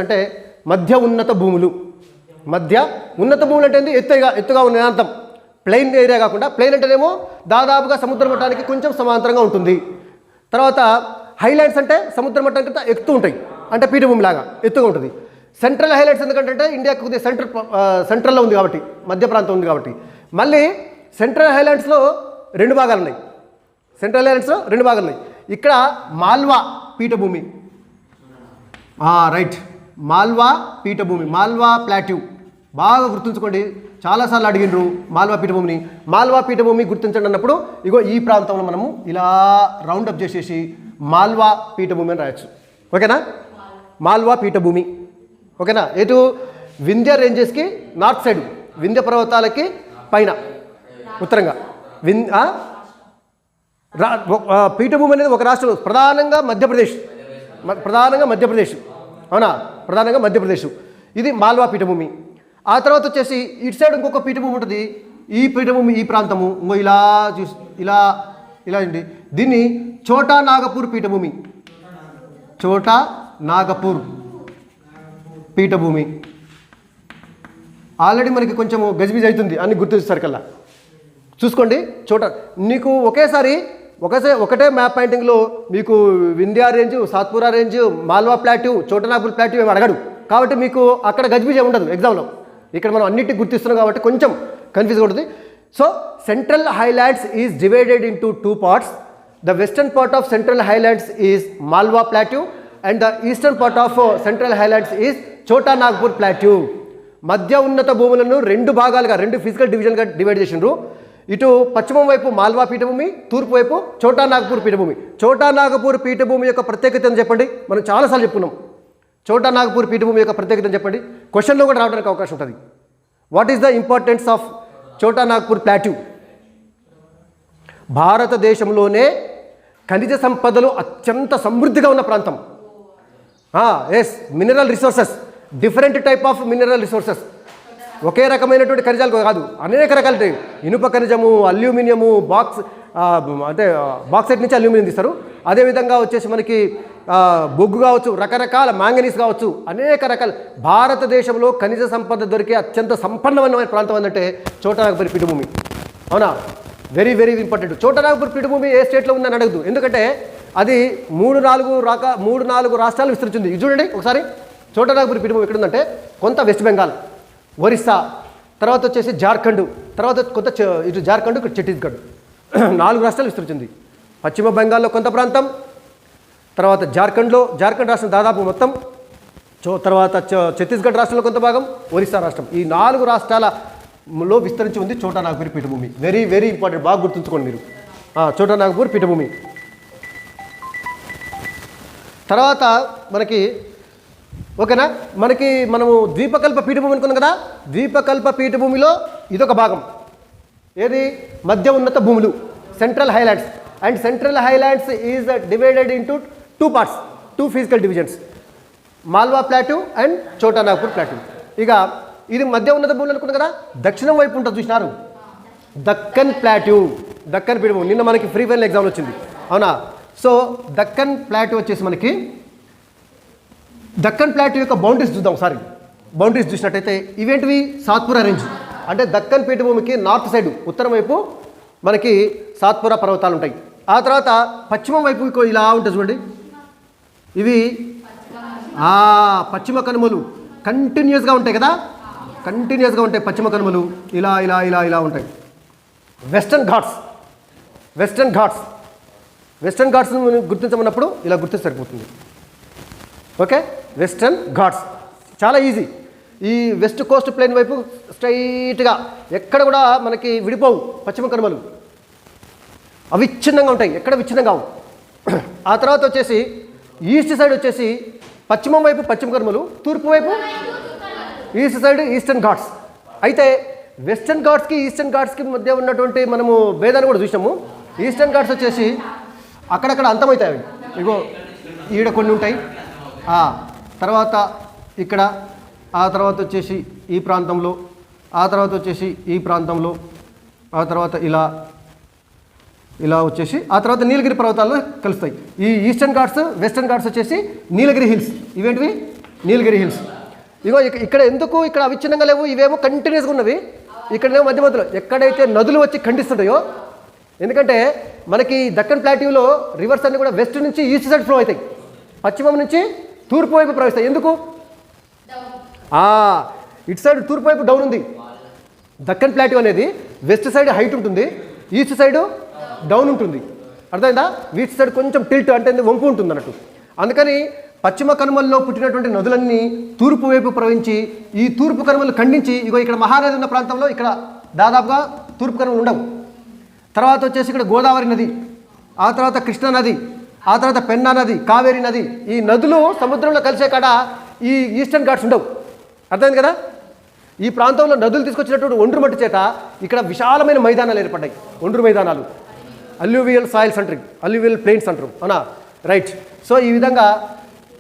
అంటే మధ్య ఉన్నత భూములు. మధ్య ఉన్నత భూములు అంటే ఎత్తుగా ఉన్న ప్రాంతం, ప్లెయిన్ ఏరియా కాకుండా. ప్లెయిన్ అంటేనేమో దాదాపుగా సముద్ర మట్టానికి కొంచెం సమాంతరంగా ఉంటుంది. తర్వాత హైలాండ్స్ అంటే సముద్ర మట్టానికి ఎత్తు ఉంటాయి, అంటే పీఠభూమి లాగా ఎత్తుగా ఉంటుంది. సెంట్రల్ హైలాండ్స్ ఎందుకంటే ఇండియాకి కొద్దిగా సెంట్రల్లో ఉంది కాబట్టి, మధ్య ప్రాంతం ఉంది కాబట్టి. మళ్ళీ సెంట్రల్ హైలాండ్స్లో 2 భాగాలు ఉన్నాయి. ఇక్కడ మాల్వా పీఠభూమి. రైట్, మాల్వా పీఠభూమి, మాల్వా ప్లాట్యూ. బాగా గుర్తుంచుకోండి, చాలాసార్లు అడిగినరు మాల్వా పీఠభూమిని. మాల్వా పీఠభూమి గుర్తించండి అన్నప్పుడు ఇగో ఈ ప్రాంతంలో మనము ఇలా రౌండప్ చేసేసి మాల్వా పీఠభూమి అని రాయొచ్చు. ఓకేనా? మాల్వా పీఠభూమి. ఓకేనా? ఎటు వింధ్య రేంజెస్కి నార్త్ సైడ్, వింధ్య పర్వతాలకి పైన ఉత్తరంగా పీఠభూమి అనేది ఒక రాష్ట్రం, ప్రధానంగా మధ్యప్రదేశ్. అవునా? ప్రధానంగా మధ్యప్రదేశ్. ఇది మాల్వా పీఠభూమి. ఆ తర్వాత వచ్చేసి ఇటు సైడ్ ఇంకొక పీఠభూమి ఉంటుంది. ఈ పీఠభూమి, ఈ ప్రాంతము ఇలా అండి, దీన్ని ఛోటా నాగపూర్ పీఠభూమి. ఛోటా నాగపూర్ పీఠభూమి. ఆల్రెడీ మనకి కొంచెం గజిబిజి అవుతుంది అన్ని గుర్తిస్తారు కల్లా. చూసుకోండి, నీకు ఒకటే మ్యాప్ పాయింటింగ్లో మీకు Vindhya range, Satpura range, Malwa plateau, Chota Nagpur plateau ఏమి అడగడు కాబట్టి మీకు అక్కడ గజిబిజి ఉండదు ఎగ్జామ్లో. ఇక్కడ మనం అన్నిటికీ గుర్తిస్తున్నాం కాబట్టి కొంచెం కన్ఫ్యూజ్గా ఉంటుంది. So central highlands is divided into 2 parts. The western part of Central Highlands is Malwa Plateau and the eastern part of Central Highlands is Chota Nagpur Plateau. మధ్య ఉన్నత భూములను 2 భాగాలుగా, 2 ఫిజికల్ డివిజన్గా డివైడ్ చేసిండ్రు. ఇటు పశ్చిమం వైపు మాల్వా పీఠభూమి, తూర్పు వైపు ఛోటా నాగపూర్ పీఠభూమి. ఛోటా నాగపూర్ పీఠభూమి యొక్క ప్రత్యేకత అని చెప్పండి, మనం చాలాసార్లు చెప్పుకున్నాం. చోటా నాగపూర్ పీఠభూమి యొక్క ప్రత్యేకత చెప్పండి. క్వశ్చన్లో కూడా రావడానికి అవకాశం ఉంటుంది. What is the importance of చోటా నాగపూర్ ప్లాట్యూ? భారతదేశంలోనే ఖనిజ సంపదలు అత్యంత సమృద్ధిగా ఉన్న ప్రాంతం. Yes, mineral resources, different type of mineral resources. ఒకే రకమైనటువంటి ఖనిజాలు కాదు, అనేక రకాలు. ఇనుప ఖనిజము, అల్యూమినియము, అంటే బాక్సైట్ నుంచి అల్యూమినియం తీస్తారు. అదేవిధంగా వచ్చేసి మనకి బొగ్గు కావచ్చు, రకరకాల మ్యాంగనీస్ కావచ్చు, అనేక రకాల. భారతదేశంలో ఖనిజ సంపద దొరికే అత్యంత సంపన్నమైన ప్రాంతం ఏంటంటే చోటా నాగపూర్ పీఠభూమి. అవునా? Very very important. చోటా నాగపూర్ పీఠభూమి ఏ స్టేట్లో ఉందని అడగదు, ఎందుకంటే అది 3-4 రాష్ట్రాలు విస్తరించింది. ఇది చూడండి ఒకసారి. చోటా నాగపూర్ పీఠభూమి ఎక్కడ ఉందంటే కొంత వెస్ట్ బెంగాల్, ఒరిస్సా, తర్వాత వచ్చేసి జార్ఖండ్, తర్వాత కొంత ఇటు జార్ఖండ్, ఇక్కడ ఛత్తీస్గఢ్, 4 రాష్ట్రాలు విస్తరించింది. పశ్చిమ బెంగాల్లో కొంత ప్రాంతం, తర్వాత జార్ఖండ్ రాష్ట్రం దాదాపు మొత్తం, తర్వాత ఛత్తీస్గఢ్ రాష్ట్రంలో కొంత భాగం, ఒరిస్సా రాష్ట్రం. ఈ 4 రాష్ట్రాలలో విస్తరించి ఉంది చోటా నాగపూర్ పీఠభూమి. వెరీ వెరీ ఇంపార్టెంట్, బాగా గుర్తుంచుకోండి మీరు. చోటా నాగపూర్ పీఠభూమి. తర్వాత మనకి ఓకేనా, మనము ద్వీపకల్ప పీఠభూమి అనుకున్నాం కదా. ద్వీపకల్ప పీఠభూమిలో ఇదొక భాగం. ఏది? మధ్య ఉన్నత భూములు, central highlands. And central highlands is divided into 2 parts, 2 physical divisions, Malwa plateau and చోటా నాగపూర్ ప్లాట్యూ. ఇక ఇది మధ్య ఉన్నత భూములు అనుకున్నాం కదా. దక్షిణం వైపు ఉంటుంది చూసినారు, దక్కన్ ప్లాట్యూ, దక్కన్ పీఠభూమి. నిన్న మనకి ఫ్రీ ఫైనల్ ఎగ్జామ్ వచ్చింది, అవునా? సో దక్కన్ ప్లాట్యూ వచ్చేసి మనకి, దక్కన్ ప్లాట్యూ యొక్క బౌండరీస్ చూద్దాం ఒకసారి. బౌండరీస్ చూసినట్టయితే ఇవేంటివి? సాత్పురా రేంజ్. అంటే దక్కన్ పీఠభూమికి నార్త్ సైడ్, ఉత్తరం వైపు మనకి సాత్పురా పర్వతాలు ఉంటాయి. ఆ తర్వాత పశ్చిమం వైపు ఇలా ఉంటుంది చూడండి, ఇవి పశ్చిమ కనుమలు కంటిన్యూస్గా ఉంటాయి కదా, కంటిన్యూస్గా ఉంటాయి పశ్చిమ కనుమలు. ఇలా ఇలా ఇలా ఇలా ఉంటాయి. వెస్టర్న్ ఘాట్స్ను గుర్తించమన్నప్పుడు ఇలా గుర్తిస్తే సరిపోతుంది. ఓకే, వెస్టర్న్ ఘాట్స్ చాలా ఈజీ. ఈ వెస్ట్ కోస్ట్ ప్లేన్ వైపు స్ట్రైట్గా ఎక్కడ కూడా మనకి విడిపోవు పశ్చిమ కనుమలు, అవిచ్ఛిన్నంగా ఉంటాయి, ఎక్కడ విచ్ఛిన్నంగా. ఆ తర్వాత వచ్చేసి ఈస్ట్ సైడ్ వచ్చేసి పశ్చిమం వైపు పశ్చిమ కనుమలు, తూర్పు వైపు ఈస్ట్ సైడ్ ఈస్టర్న్ ఘాట్స్. అయితే వెస్టర్న్ ఘాట్స్కి ఈస్టర్న్ ఘాట్స్కి మధ్య ఉన్నటువంటి మనము భేదాన్ని కూడా చూసాము. ఈస్టర్న్ ఘాట్స్ వచ్చేసి అక్కడక్కడ అంతమవుతాయి అవి. ఇగో ఈడ కొన్ని ఉంటాయి, తర్వాత ఇక్కడ, ఆ తర్వాత వచ్చేసి ఈ ప్రాంతంలో, ఆ తర్వాత వచ్చేసి ఈ ప్రాంతంలో, ఆ తర్వాత ఇలా వచ్చేసి ఆ తర్వాత నీలగిరి పర్వతాల్లో కలుస్తాయి. ఈ ఈస్టర్న్ ఘాట్స్, వెస్టర్న్ ఘాట్స్ వచ్చేసి నీలగిరి హిల్స్. ఇవేంటివి? నీలగిరి హిల్స్. ఇగో ఇక్కడ ఎందుకు ఇక్కడ అవిచ్ఛిన్నంగా లేవు, ఇవేమో కంటిన్యూస్గా ఉన్నవి. ఇక్కడేమో మధ్య మధ్యలో ఎక్కడైతే నదులు వచ్చి ఖండిస్తుంటాయో, ఎందుకంటే మనకి దక్కన్ ప్లాట్యూలో రివర్స్ అన్ని కూడా వెస్ట్ నుంచి ఈస్ట్ సైడ్ ఫ్లో అవుతాయి, పశ్చిమం నుంచి తూర్పు వైపు ప్రవహిస్తాయి. ఎందుకు? ఇటు సైడ్ తూర్పు వైపు డౌన్ ఉంది. దక్కన్ ప్లాట్యూ అనేది వెస్ట్ సైడ్ హైట్ ఉంటుంది, ఈస్ట్ సైడ్ డౌన్ ఉంటుంది. అర్థమైందా? ఈస్ట్ సైడ్ కొంచెం టిల్ట్ అంటే వంపు ఉంటుంది అన్నట్టు. అందుకని పశ్చిమ కనుమల్లో పుట్టినటువంటి నదులన్నీ తూర్పు వైపు ప్రవహించి ఈ తూర్పు కనుమలు ఖండించి, ఇగో ఇక్కడ మహానది ఉన్న ప్రాంతంలో ఇక్కడ దాదాపుగా తూర్పు కనుమలు ఉండవు. తర్వాత వచ్చేసి ఇక్కడ గోదావరి నది, ఆ తర్వాత కృష్ణా నది, ఆ తర్వాత పెన్నా నది, కావేరీ నది, ఈ నదులు సముద్రంలో కలిసే కాడ ఈ ఈస్టర్న్ ఘాట్స్ ఉండవు. అర్థమైంది కదా? ఈ ప్రాంతంలో నదులు తీసుకొచ్చినటువంటి ఒండ్రు మట్టి చేత ఇక్కడ విశాలమైన మైదానాలు ఏర్పడ్డాయి, ఒండ్రు మైదానాలు, అల్యూవియల్ సాయిల్స్ అంటారు, అల్యూవియల్ ప్లెయిన్స్ అంటారు, అవునా? రైట్. సో ఈ విధంగా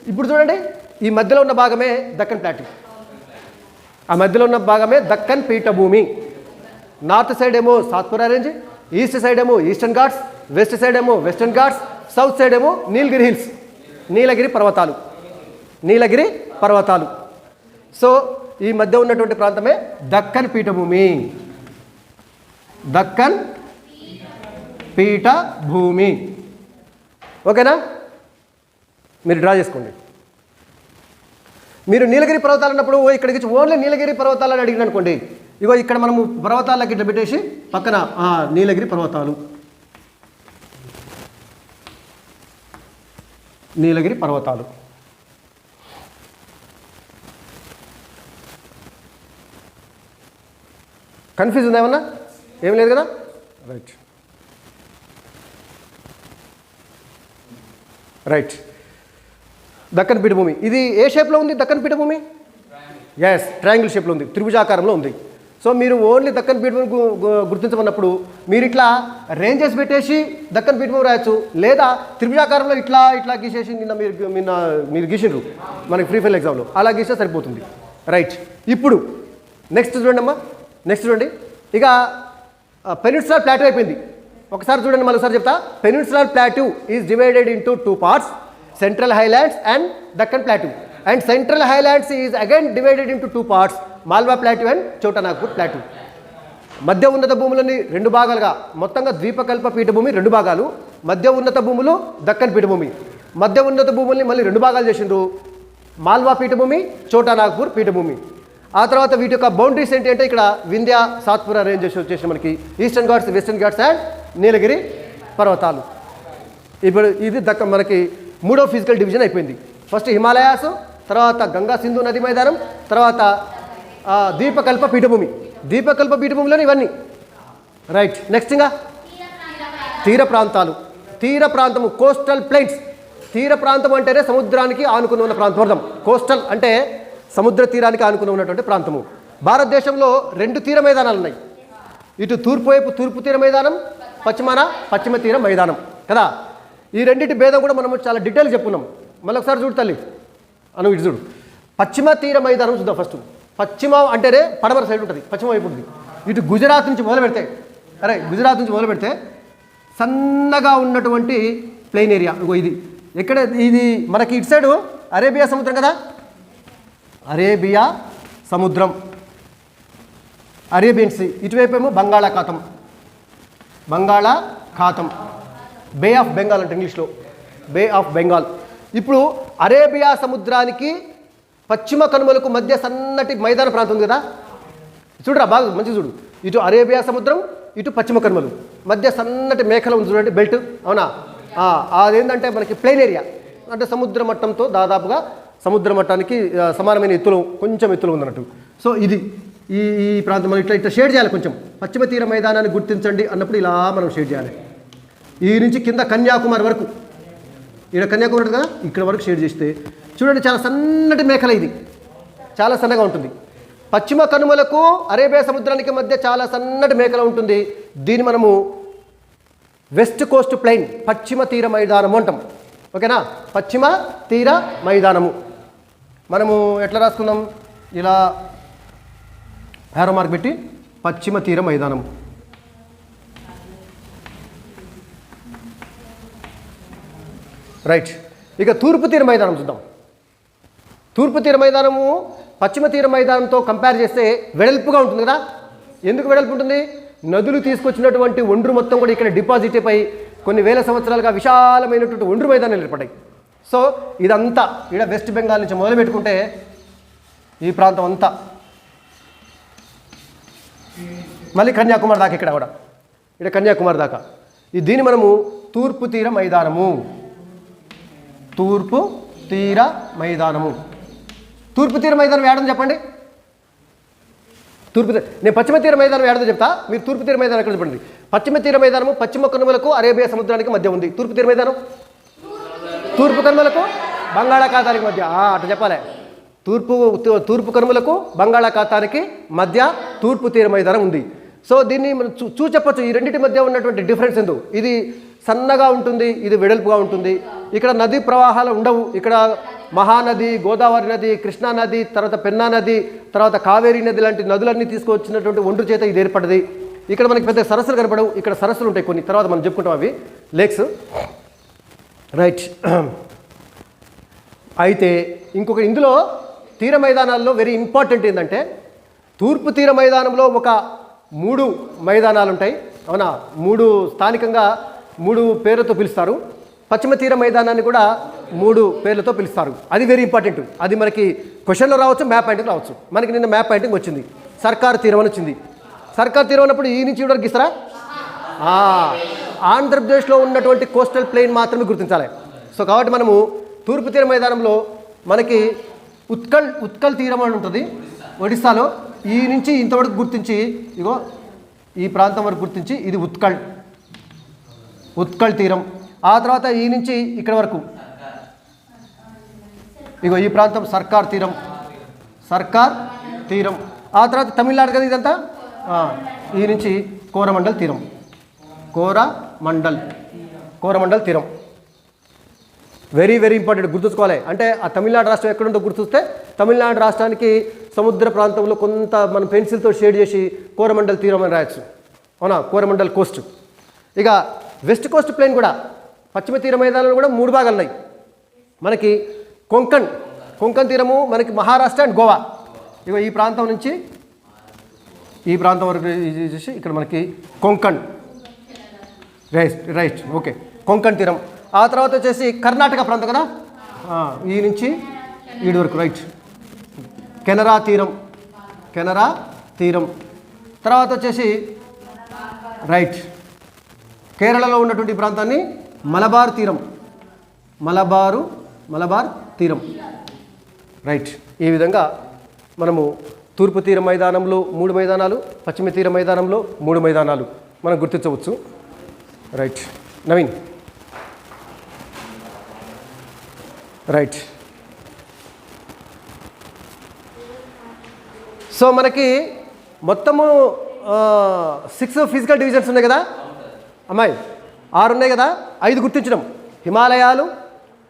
ఇప్పుడు చూడండి, ఈ మధ్యలో ఉన్న భాగమే దక్కన్ ప్లాట్యూ, ఆ మధ్యలో ఉన్న భాగమే దక్కన్ పీఠభూమి. నార్త్ సైడ్ ఏమో సాత్పురా రేంజ్, ఈస్ట్ సైడ్ ఏమో ఈస్టర్న్ ఘాట్స్, వెస్ట్ సైడ్ ఏమో వెస్టర్న్ ఘాట్స్, సౌత్ సైడ్ ఏమో నీలగిరి హిల్స్, నీలగిరి పర్వతాలు. సో ఈ మధ్య ఉన్నటువంటి ప్రాంతమే దక్కన్ పీఠభూమి. దక్కన్ పీఠభూమి. ఓకేనా? మీరు డ్రా చేసుకోండి. మీరు నీలగిరి పర్వతాలు అన్నప్పుడు ఇక్కడికి ఓన్లీ నీలగిరి పర్వతాలు అని అడిగిన అనుకోండి, ఇగో ఇక్కడ మనము పర్వతాలకి ఇట్లా పెట్టేసి పక్కన నీలగిరి పర్వతాలు, నీలగిరి పర్వతాలు. కన్ఫ్యూజ్ ఉందా ఏమన్నా? ఏం లేదు కదా? రైట్. దక్కన్ పీఠభూమి. ఇది ఏ షేప్లో ఉంది దక్కన్ పీఠభూమి? ఎస్, ట్రయాంగిల్ షేప్లో ఉంది, త్రిభుజాకారంలో ఉంది. సో మీరు ఓన్లీ దక్కన్ పీఠభూమి గుర్తించమన్నప్పుడు మీరు ఇట్లా రేంజెస్ పెట్టేసి దక్కన్ పీఠభూమి రాయొచ్చు, లేదా త్రిభుజాకారంలో ఇట్లా ఇట్లా గీసేసి మీరు గీసిండ్రు మనకి ఫ్రీ ఫైల్ ఎగ్జామ్లో, అలా గీస్తే సరిపోతుంది. రైట్, ఇప్పుడు నెక్స్ట్ చూడండి అమ్మా, నెక్స్ట్ చూడండి. ఇక పెనిన్సులర్ ప్లాట్యూ అయిపోయింది. ఒకసారి చూడండి, మరోసారి చెప్తా. Peninsular plateau is divided into 2 parts, central highlands and Deccan plateau. And central highlands is again divided into 2 parts, Malwa plateau and చోటా నాగ్పూర్ ప్లాట్యూ. మధ్య ఉన్నత భూములని 2 భాగాలుగా, మొత్తంగా ద్వీపకల్ప పీఠభూమి 2 భాగాలు, మధ్య ఉన్నత భూములు దక్కన్ పీఠభూమి. మధ్య ఉన్నత భూముల్ని మళ్ళీ 2 భాగాలు చేసిండ్రు, మాల్వా పీఠభూమి, చోటా నాగ్పూర్ పీఠభూమి. ఆ తర్వాత వీటి యొక్క బౌండరీస్ ఏంటి అంటే ఇక్కడ వింధ్య సాత్పురా రేంజెస్ వచ్చేసి మనకి eastern Ghats, western Ghats and Nilgiri పర్వతాలు. ఇప్పుడు ఇది మనకి 3వ ఫిజికల్ డివిజన్ అయిపోయింది. ఫస్ట్ హిమాలయాస్, తర్వాత గంగా సింధు నది మైదానం, తర్వాత ద్వీపకల్ప పీఠభూమి. ద్వీపకల్ప పీఠభూమిలోని ఇవన్నీ. రైట్, నెక్స్ట్ ఇంకా తీర ప్రాంతాలు. తీర ప్రాంతము కోస్టల్ ప్లెయిన్స్. తీర ప్రాంతం అంటేనే సముద్రానికి ఆనుకుని ఉన్న ప్రాంతం అర్థం. కోస్టల్ అంటే సముద్ర తీరానికి ఆనుకుని ఉన్నటువంటి ప్రాంతము. భారతదేశంలో 2 తీర మైదానాలు ఉన్నాయి. ఇటు తూర్పు వైపు తూర్పు తీర మైదానం, పశ్చిమాన పశ్చిమ తీర మైదానం కదా. ఈ రెండింటి భేదం కూడా మనం చాలా డీటెయిల్ చెప్పుకున్నాం. మళ్ళీ ఒకసారి చూడు తల్లి, ఇటు చూడు. పశ్చిమ తీర మైదానం చూద్దాం ఫస్ట్. పశ్చిమ అంటేనే పడమర సైడ్ ఉంటుంది, పశ్చిమ వైపు ఉంటుంది. ఇటు గుజరాత్ నుంచి మొదలు పెడితే సన్నగా ఉన్నటువంటి ప్లెయిన్ ఏరియా ఇది. ఎక్కడ ఇది మనకి ఇటు సైడు అరేబియా సముద్రం కదా, అరేబియా సముద్రం, అరేబియన్ సీ. ఇటువైపు ఏమో బంగాళాఖాతం, బే ఆఫ్ బెంగాల్ అంటే ఇంగ్లీష్లో బే ఆఫ్ బెంగాల్. ఇప్పుడు అరేబియా సముద్రానికి పశ్చిమ కనుమలకు మధ్య సన్నటి మైదాన ప్రాంతం ఉంది కదా, చూడరా బాగా మంచిగా చూడు. ఇటు అరేబియా సముద్రం, ఇటు పశ్చిమ కనుమలు, మధ్య సన్నటి మేఖల ఉంది చూడండి, బెల్ట్. అవునా, అదేంటంటే మనకి ప్లెయిన్ ఏరియా, అంటే సముద్ర మట్టంతో దాదాపుగా సముద్ర మట్టానికి సమానమైన ఎత్తులో, కొంచెం ఎత్తులో ఉందన్నట్టు. సో ఇది ఈ ప్రాంతం మనం ఇట్లా షేడ్ చేయాలి. కొంచెం పశ్చిమ తీర మైదానాన్ని గుర్తించండి అన్నప్పుడు ఇలా మనం షేడ్ చేయాలి. ఈ నుంచి కింద కన్యాకుమారి వరకు, ఇక్కడ కన్యాకుమారి కదా, ఇక్కడ వరకు షేడ్ చేస్తే చూడండి చాలా సన్నటి మేఖల, ఇది చాలా సన్నగా ఉంటుంది. పశ్చిమ కనుమలకు అరేబియా సముద్రానికి మధ్య చాలా సన్నటి మేఖల ఉంటుంది. దీన్ని మనము వెస్ట్ కోస్ట్ ప్లెయిన్, పశ్చిమ తీర మైదానము అంటాం. ఓకేనా, పశ్చిమ తీర మైదానము. మనము ఎట్లా రాసుకుందాం, ఇలా యారో మార్క్ పెట్టి పశ్చిమ తీర మైదానం. రైట్, ఇక తూర్పు తీర మైదానం చూద్దాం. తూర్పు తీర మైదానము పశ్చిమ తీర మైదానంతో కంపేర్ చేస్తే వెడల్పుగా ఉంటుంది కదా. ఎందుకు వెడల్పు ఉంటుంది? నదులు తీసుకొచ్చినటువంటి ఒండ్రు మొత్తం కూడా ఇక్కడ డిపాజిట్ అయిపోయి కొన్ని వేల సంవత్సరాలుగా విశాలమైనటువంటి ఒండ్రు మైదానాలు ఏర్పడ్డాయి. సో ఇదంతా ఇక్కడ వెస్ట్ బెంగాల్ నుంచి మొదలు పెట్టుకుంటే ఈ ప్రాంతం అంతా మళ్ళీ కన్యాకుమారి దాకా, ఇక్కడ కూడా ఇక్కడ కన్యాకుమారి దాకా. దీన్ని మనము తూర్పు తీర మైదానము, తూర్పు తీర మైదానము. తూర్పు తీర మైదానం ఏడని చెప్పండి. నేను పశ్చిమ తీర మైదానం ఏడదో చెప్తా, మీరు తూర్పు తీర మైదానం ఎక్కడ చెప్పండి. పశ్చిమ తీర మైదానము పశ్చిమ కనుమలకు అరేబియా సముద్రానికి మధ్య ఉంది. తూర్పు తీర మైదానం తూర్పు కనుమలకు బంగాళాఖాతానికి మధ్య, అట్లా చెప్పాలి. తూర్పు కనుమలకు బంగాళాఖాతానికి మధ్య తూర్పు తీర మైదానం ఉంది. సో దీన్ని మనం చెప్పొచ్చు ఈ రెండింటి మధ్య ఉన్నటువంటి డిఫరెన్స్ ఎందుకు. ఇది సన్నగా ఉంటుంది, ఇది వెడల్పుగా ఉంటుంది. ఇక్కడ నదీ ప్రవాహాలు ఉండవు. ఇక్కడ మహానది, గోదావరి నది, కృష్ణా నది, తర్వాత పెన్నా నది, తర్వాత కావేరీ నది లాంటి నదులన్నీ తీసుకొచ్చినటువంటి ఒండ్రు చేత ఇది ఏర్పడింది. ఇక్కడ మనకి పెద్ద సరస్సులు కనపడవు, ఇక్కడ సరస్సులు ఉంటాయి కొన్ని, తర్వాత మనం చెప్పుకుంటాం అవి లేక్స్. రైట్, అయితే ఇంకొక ఇందులో తీర మైదానాల్లో వెరీ ఇంపార్టెంట్ ఏంటంటే తూర్పు తీర మైదానంలో ఒక 3 మైదానాలు ఉంటాయి. అవునా, 3 స్థానికంగా 3 పేర్లతో పిలుస్తారు. పశ్చిమ తీర మైదానాన్ని కూడా 3 పేర్లతో పిలుస్తారు. అది వెరీ ఇంపార్టెంట్. అది మనకి క్వశ్చన్లో రావచ్చు, మ్యాప్ పాయింటింగ్ రావచ్చు. మనకి నిన్న మ్యాప్ పాయింటింగ్ వచ్చింది, సర్కార్ తీరం అని వచ్చింది. సర్కార్ తీరం అన్నప్పుడు ఈ నుంచి వరకు ఇస్తారా? ఆంధ్రప్రదేశ్లో ఉన్నటువంటి కోస్టల్ ప్లెయిన్ మాత్రమే గుర్తించాలి. సో కాబట్టి మనము తూర్పు తీర మైదానంలో మనకి ఉత్కల్ తీరం అని ఉంటుంది ఒడిస్సాలో. ఈ నుంచి ఇంతవరకు గుర్తించి, ఇగో ఈ ప్రాంతం వరకు గుర్తించి ఇది ఉత్కల్ తీరం. ఆ తర్వాత ఈ నుంచి ఇక్కడ వరకు ఇగో ఈ ప్రాంతం సర్కార్ తీరం, సర్కార్ తీరం. ఆ తర్వాత తమిళనాడు కదా ఇదంతా. ఈ నుంచి కోరమండల్ తీరం, కోరమండల్ తీరం. వెరీ వెరీ ఇంపార్టెంట్, గుర్తుంచుకోవాలి. అంటే ఆ తమిళనాడు రాష్ట్రం ఎక్కడుందో గుర్తుస్తే తమిళనాడు రాష్ట్రానికి సముద్ర ప్రాంతంలో కొంత మనం పెన్సిల్తో షేడ్ చేసి కోరమండల్ తీరం అని రాయొచ్చు. అవునా, కోరమండల్ కోస్ట్. ఇక వెస్ట్ కోస్ట్ ప్లేన్ కూడా, పశ్చిమ తీర మైదానాలు కూడా 3 భాగాలు ఉన్నాయి మనకి. కొంకణ్ తీరము మనకి మహారాష్ట్ర అండ్ గోవా. ఇక ఈ ప్రాంతం నుంచి ఈ ప్రాంతం వరకు చూసి ఇక్కడ మనకి కొంకణ్. రైట్ ఓకే, కొంకణ్ తీరం. ఆ తర్వాత వచ్చేసి కర్ణాటక ప్రాంతం కదా, ఈ నుంచి ఈడి వరకు. రైట్, కెనరా తీరం. తర్వాత వచ్చేసి రైట్, కేరళలో ఉన్నటువంటి ప్రాంతాన్ని మలబార్ తీరం. రైట్, ఈ విధంగా మనము తూర్పు తీర మైదానంలో 3 మైదానాలు, పశ్చిమ తీర మైదానంలో 3 మైదానాలు మనం గుర్తించవచ్చు. రైట్ నవీన్. రైట్, సో మనకి మొత్తము 6 ఫిజికల్ డివిజన్స్ ఉన్నాయి కదా అమ్మాయి, 6 ఉన్నాయి కదా. 5 గుర్తించడం: హిమాలయాలు,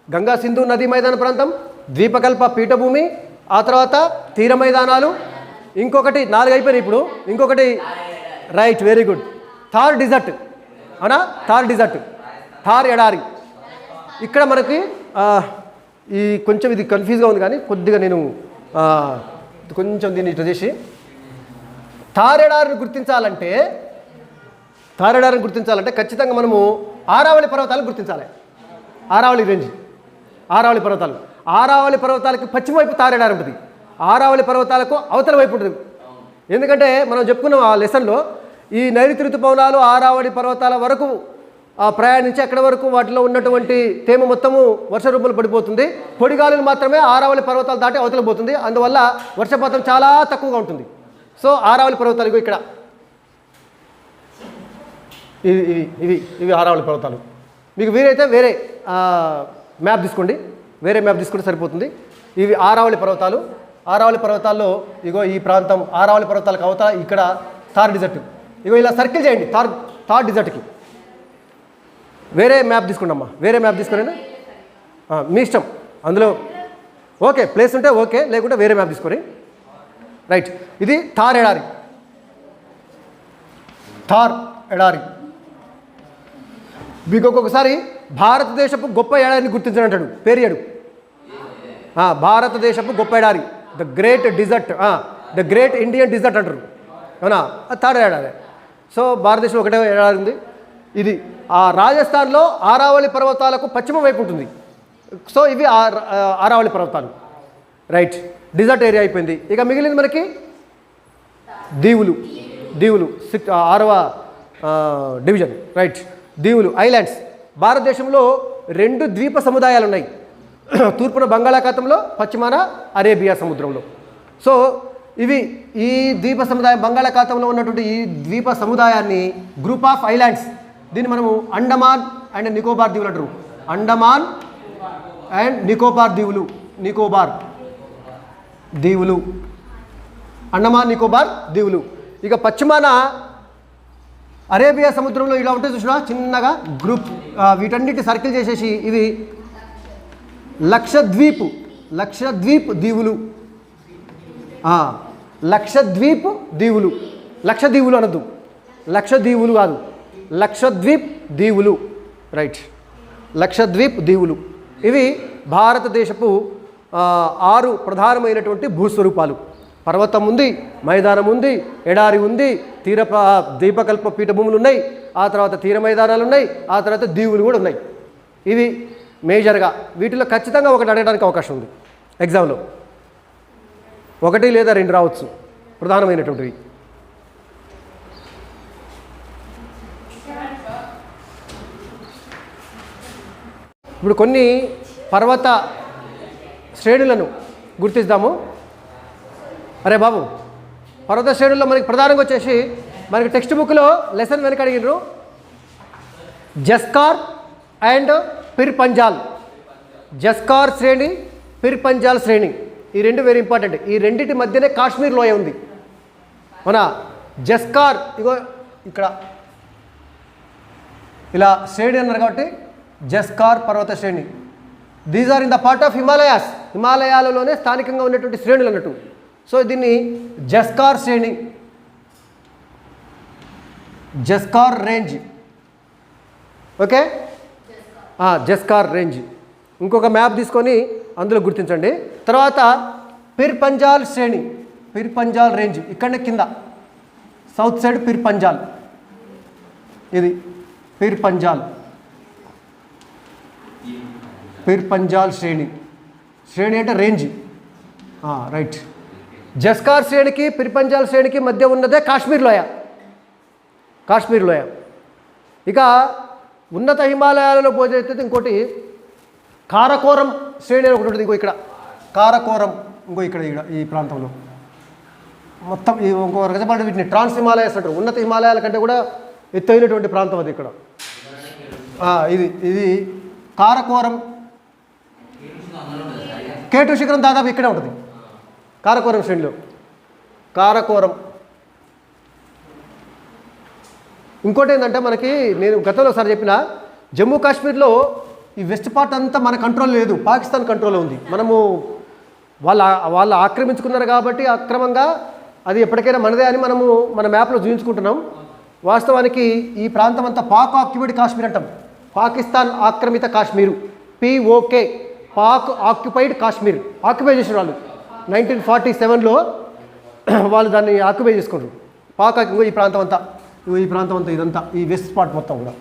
గంగా సింధు నదీ మైదాన ప్రాంతం, ద్వీపకల్ప పీఠభూమి, ఆ తర్వాత తీర మైదానాలు, ఇంకొకటి 4 అయిపోయినాయి ఇప్పుడు. ఇంకొకటి right, very good, Thar desert. అవునా, థార్ ఎడారి. ఇక్కడ మనకి ఈ కొంచెం ఇది కన్ఫ్యూజ్గా ఉంది కానీ కొద్దిగా నేను కొంచెం దీన్ని ఇట్లా చేసి థార్ ఎడారిని గుర్తించాలంటే ఖచ్చితంగా మనము ఆరావళి పర్వతాలను గుర్తించాలి. ఆరావళి రేంజ్, ఆరావళి పర్వతాలకి పశ్చిమ వైపు థార్ ఎడారి ఉంటుంది, ఆరావళి పర్వతాలకు అవతల వైపు ఉంటుంది. ఎందుకంటే మనం చెప్పుకున్నాం ఆ లెసన్లో, ఈ నైరుతి ఋతుపవనాలు ఆరావళి పర్వతాల వరకు ప్రయాణించి అక్కడ వరకు వాటిలో ఉన్నటువంటి తేమ మొత్తము వర్ష రూపంలో పడిపోతుంది. పొడిగాలులు మాత్రమే ఆరావళి పర్వతాలు దాటి అవతల పోతుంది. అందువల్ల వర్షపాతం చాలా తక్కువగా ఉంటుంది. సో ఆరావళి పర్వతాలు ఇక్కడ ఇవి ఆరావళి పర్వతాలు. మీకు వీరైతే వేరే మ్యాప్ తీసుకోండి, తీసుకుంటే సరిపోతుంది. ఇవి ఆరావళి పర్వతాల్లో ఇగో ఈ ప్రాంతం ఆరావళి పర్వతాలకు అవతల ఇక్కడ థార్ డిజర్ట్. ఇగో ఇలా సర్కిల్ చేయండి థార్ డిజర్ట్కి. వేరే మ్యాప్ తీసుకోండి, మీ ఇష్టం. అందులో ఓకే ప్లేస్ ఉంటే ఓకే, లేకుంటే వేరే మ్యాప్ తీసుకొని. రైట్, ఇది థార్ ఎడారి. మీకు ఒక్కొక్కసారి భారతదేశపు గొప్ప ఎడారిని గుర్తించని అంటాడు, పేరియడు. భారతదేశపు గొప్ప ఎడారి, ద గ్రేట్ ఇండియన్ డిజర్ట్ అంటారు. అవునా, థార్ ఎడారి. సో భారతదేశంలో ఒకటే ఎడారి ఉంది. ఇది రాజస్థాన్లో ఆరావళి పర్వతాలకు పశ్చిమ వైపు ఉంటుంది. సో ఇవి ఆరావళి పర్వతాలు. రైట్, డిజర్ట్ ఏరియా అయిపోయింది. ఇక మిగిలింది మనకి దీవులు 6వ డివిజన్. రైట్, దీవులు, ఐలాండ్స్. భారతదేశంలో 2 ద్వీప సముదాయాలు ఉన్నాయి, తూర్పున బంగాళాఖాతంలో, పశ్చిమాన అరేబియా సముద్రంలో. సో ఇవి ఈ ద్వీప సముదాయం, బంగాళాఖాతంలో ఉన్నటువంటి ఈ ద్వీప సముదాయాన్ని గ్రూప్ ఆఫ్ ఐలాండ్స్, దీన్ని మనము అండమాన్ అండ్ నికోబార్ దీవులు అంటారు. అండమాన్ అండ్ నికోబార్ దీవులు, అండమాన్ నికోబార్ దీవులు. ఇక పశ్చిమాన అరేబియా సముద్రంలో ఇలా ఉంటుంది చూసినా చిన్నగా గ్రూప్, వీటన్నిటి సర్కిల్ చేసేసి ఇవి లక్షద్వీప్ దీవులు. లక్షద్వీపులు అనద్దు, లక్షద్వీపులు కాదు, లక్షద్వీప్ దీవులు. రైట్, లక్షద్వీప్ దీవులు. ఇవి భారతదేశపు 6 ప్రధానమైనటువంటి భూస్వరూపాలు. పర్వతం ఉంది, మైదానం ఉంది, ఎడారి ఉంది, ద్వీపకల్ప పీఠభూములు ఉన్నాయి, ఆ తర్వాత తీర మైదానాలు ఉన్నాయి, ఆ తర్వాత దీవులు కూడా ఉన్నాయి. ఇవి మేజర్గా. వీటిలో ఖచ్చితంగా ఒకటి అడగడానికి అవకాశం ఉంది ఎగ్జామ్లో, 1 లేదా 2 రావచ్చు ప్రధానమైనటువంటివి. ఇప్పుడు కొన్ని పర్వత శ్రేణులను గుర్తిద్దాము. అరే బాబు, పర్వత శ్రేణుల్లో మనకి ప్రధానంగా వచ్చేసి మనకి టెక్స్ట్ బుక్లో లెసన్ వెనక అడిగినారు జస్కార్ అండ్ పిర్ పంజాల్. జస్కార్ శ్రేణి, పిర్ పంజాల్ శ్రేణి, ఈ రెండు వెరీ ఇంపార్టెంట్. ఈ రెండింటి మధ్యనే కాశ్మీర్ లోయ ఉంది. అవునా? జస్కార్ ఇగో ఇక్కడ ఇలా శ్రేణి అన్నారు కాబట్టి జస్కార్ పర్వత శ్రేణి. These are in the part of Himalayas, హిమాలయాలలోనే స్థానికంగా ఉన్నటువంటి శ్రేణులు అన్నట్టు. సో దీన్ని జస్కార్ శ్రేణి, Zaskar range. Okay, Zaskar range. ఇంకొక మ్యాప్ తీసుకొని అందులో గుర్తించండి. తర్వాత పిర్ పంజాల్ శ్రేణి, పిర్ పంజాల్ రేంజ్ ఇక్కడనే కింద సౌత్ సైడ్ పిర్ పంజాల్, ఇది పిర్ పంజాల్, పిర్ పంజాల్ శ్రేణి. శ్రేణి అంటే రేంజ్, రైట్. జస్కార్ శ్రేణికి పిర్ పంజాల్ శ్రేణికి మధ్య ఉన్నదే కాశ్మీర్ లోయ, కాశ్మీర్ లోయ. ఇక ఉన్నత హిమాలయాలలో పోతే ఇంకోటి కారకోరం శ్రేణి అని ఒకటి ఉంటుంది. ఇంకో ఇక్కడ కారకోరం, ఇంకో ఇక్కడ ఈ ప్రాంతంలో మొత్తం ఇంకో రకమైన వీటిని ట్రాన్స్ హిమాలయస్ అంటారు. ఉన్నత హిమాలయాల కంటే కూడా ఎత్తైనటువంటి ప్రాంతం అది ఇక్కడ. ఇది ఇది కారకోరం. K2 శిఖరం దాదాపు ఇక్కడే ఉంటుంది కారకోరం శ్రేణిలో, కారకోరం. ఇంకోటి ఏంటంటే మనకి నేను గతంలో ఒకసారి చెప్పిన జమ్మూ కాశ్మీర్లో ఈ వెస్ట్ పార్ట్ అంతా మన కంట్రోల్ లేదు, పాకిస్తాన్ కంట్రోల్లో ఉంది. మనము వాళ్ళు ఆక్రమించుకున్నారు కాబట్టి అక్రమంగా అది ఎప్పటికైనా మనదే అని మనము మన మ్యాప్లో చూపించుకుంటున్నాం. వాస్తవానికి ఈ ప్రాంతం అంతా పాక్ ఆక్యుపైడ్ కాశ్మీర్ అంటాం, పాకిస్తాన్ ఆక్రమిత Kashmir, POK, Pak occupied Kashmir. Occupy చేసిన వాళ్ళు 1947లో వాళ్ళు దాన్ని ఆక్యుపై చేసుకున్నారు. పాక్ ఈ ప్రాంతం అంతా, ఈ ప్రాంతం అంతా, ఇదంతా ఈ వెస్ట్ పార్ట్ మొత్తం కూడా.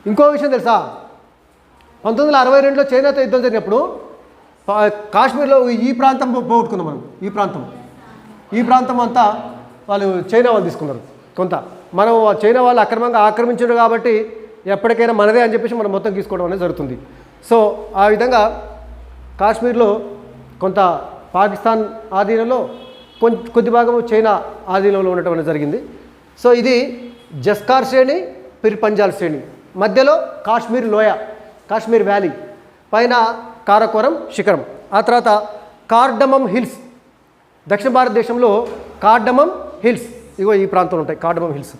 ఇంకో విషయం తెలుసా, 1962లో చైనాతో యుద్ధం జరిగినప్పుడు కాశ్మీర్లో ఈ ప్రాంతం పోగొట్టుకున్నాం మనం. ఈ ప్రాంతం అంతా వాళ్ళు చైనా వాళ్ళు తీసుకున్నారు కొంత. మనం చైనా వాళ్ళు అక్రమంగా ఆక్రమించారు కాబట్టి ఎప్పటికైనా మనదే అని చెప్పేసి మనం మొత్తం తీసుకోవడం అనేది జరుగుతుంది. సో ఆ విధంగా కాశ్మీర్లో కొంత పాకిస్తాన్ ఆధీనంలో, కొద్ది భాగం చైనా ఆధీనంలో ఉండటం అనేది జరిగింది. సో ఇది జస్కార్ శ్రేణి, పిర్ పంజాల్ శ్రేణి, మధ్యలో కాశ్మీర్ లోయ, కాశ్మీర్ వ్యాలీ, పైన కారకోరం శిఖరం. ఆ తర్వాత కార్డమం హిల్స్, దక్షిణ భారతదేశంలో కార్డమం హిల్స్ ఇగో ఈ ప్రాంతంలో ఉంటాయి. కార్డమం హిల్స్,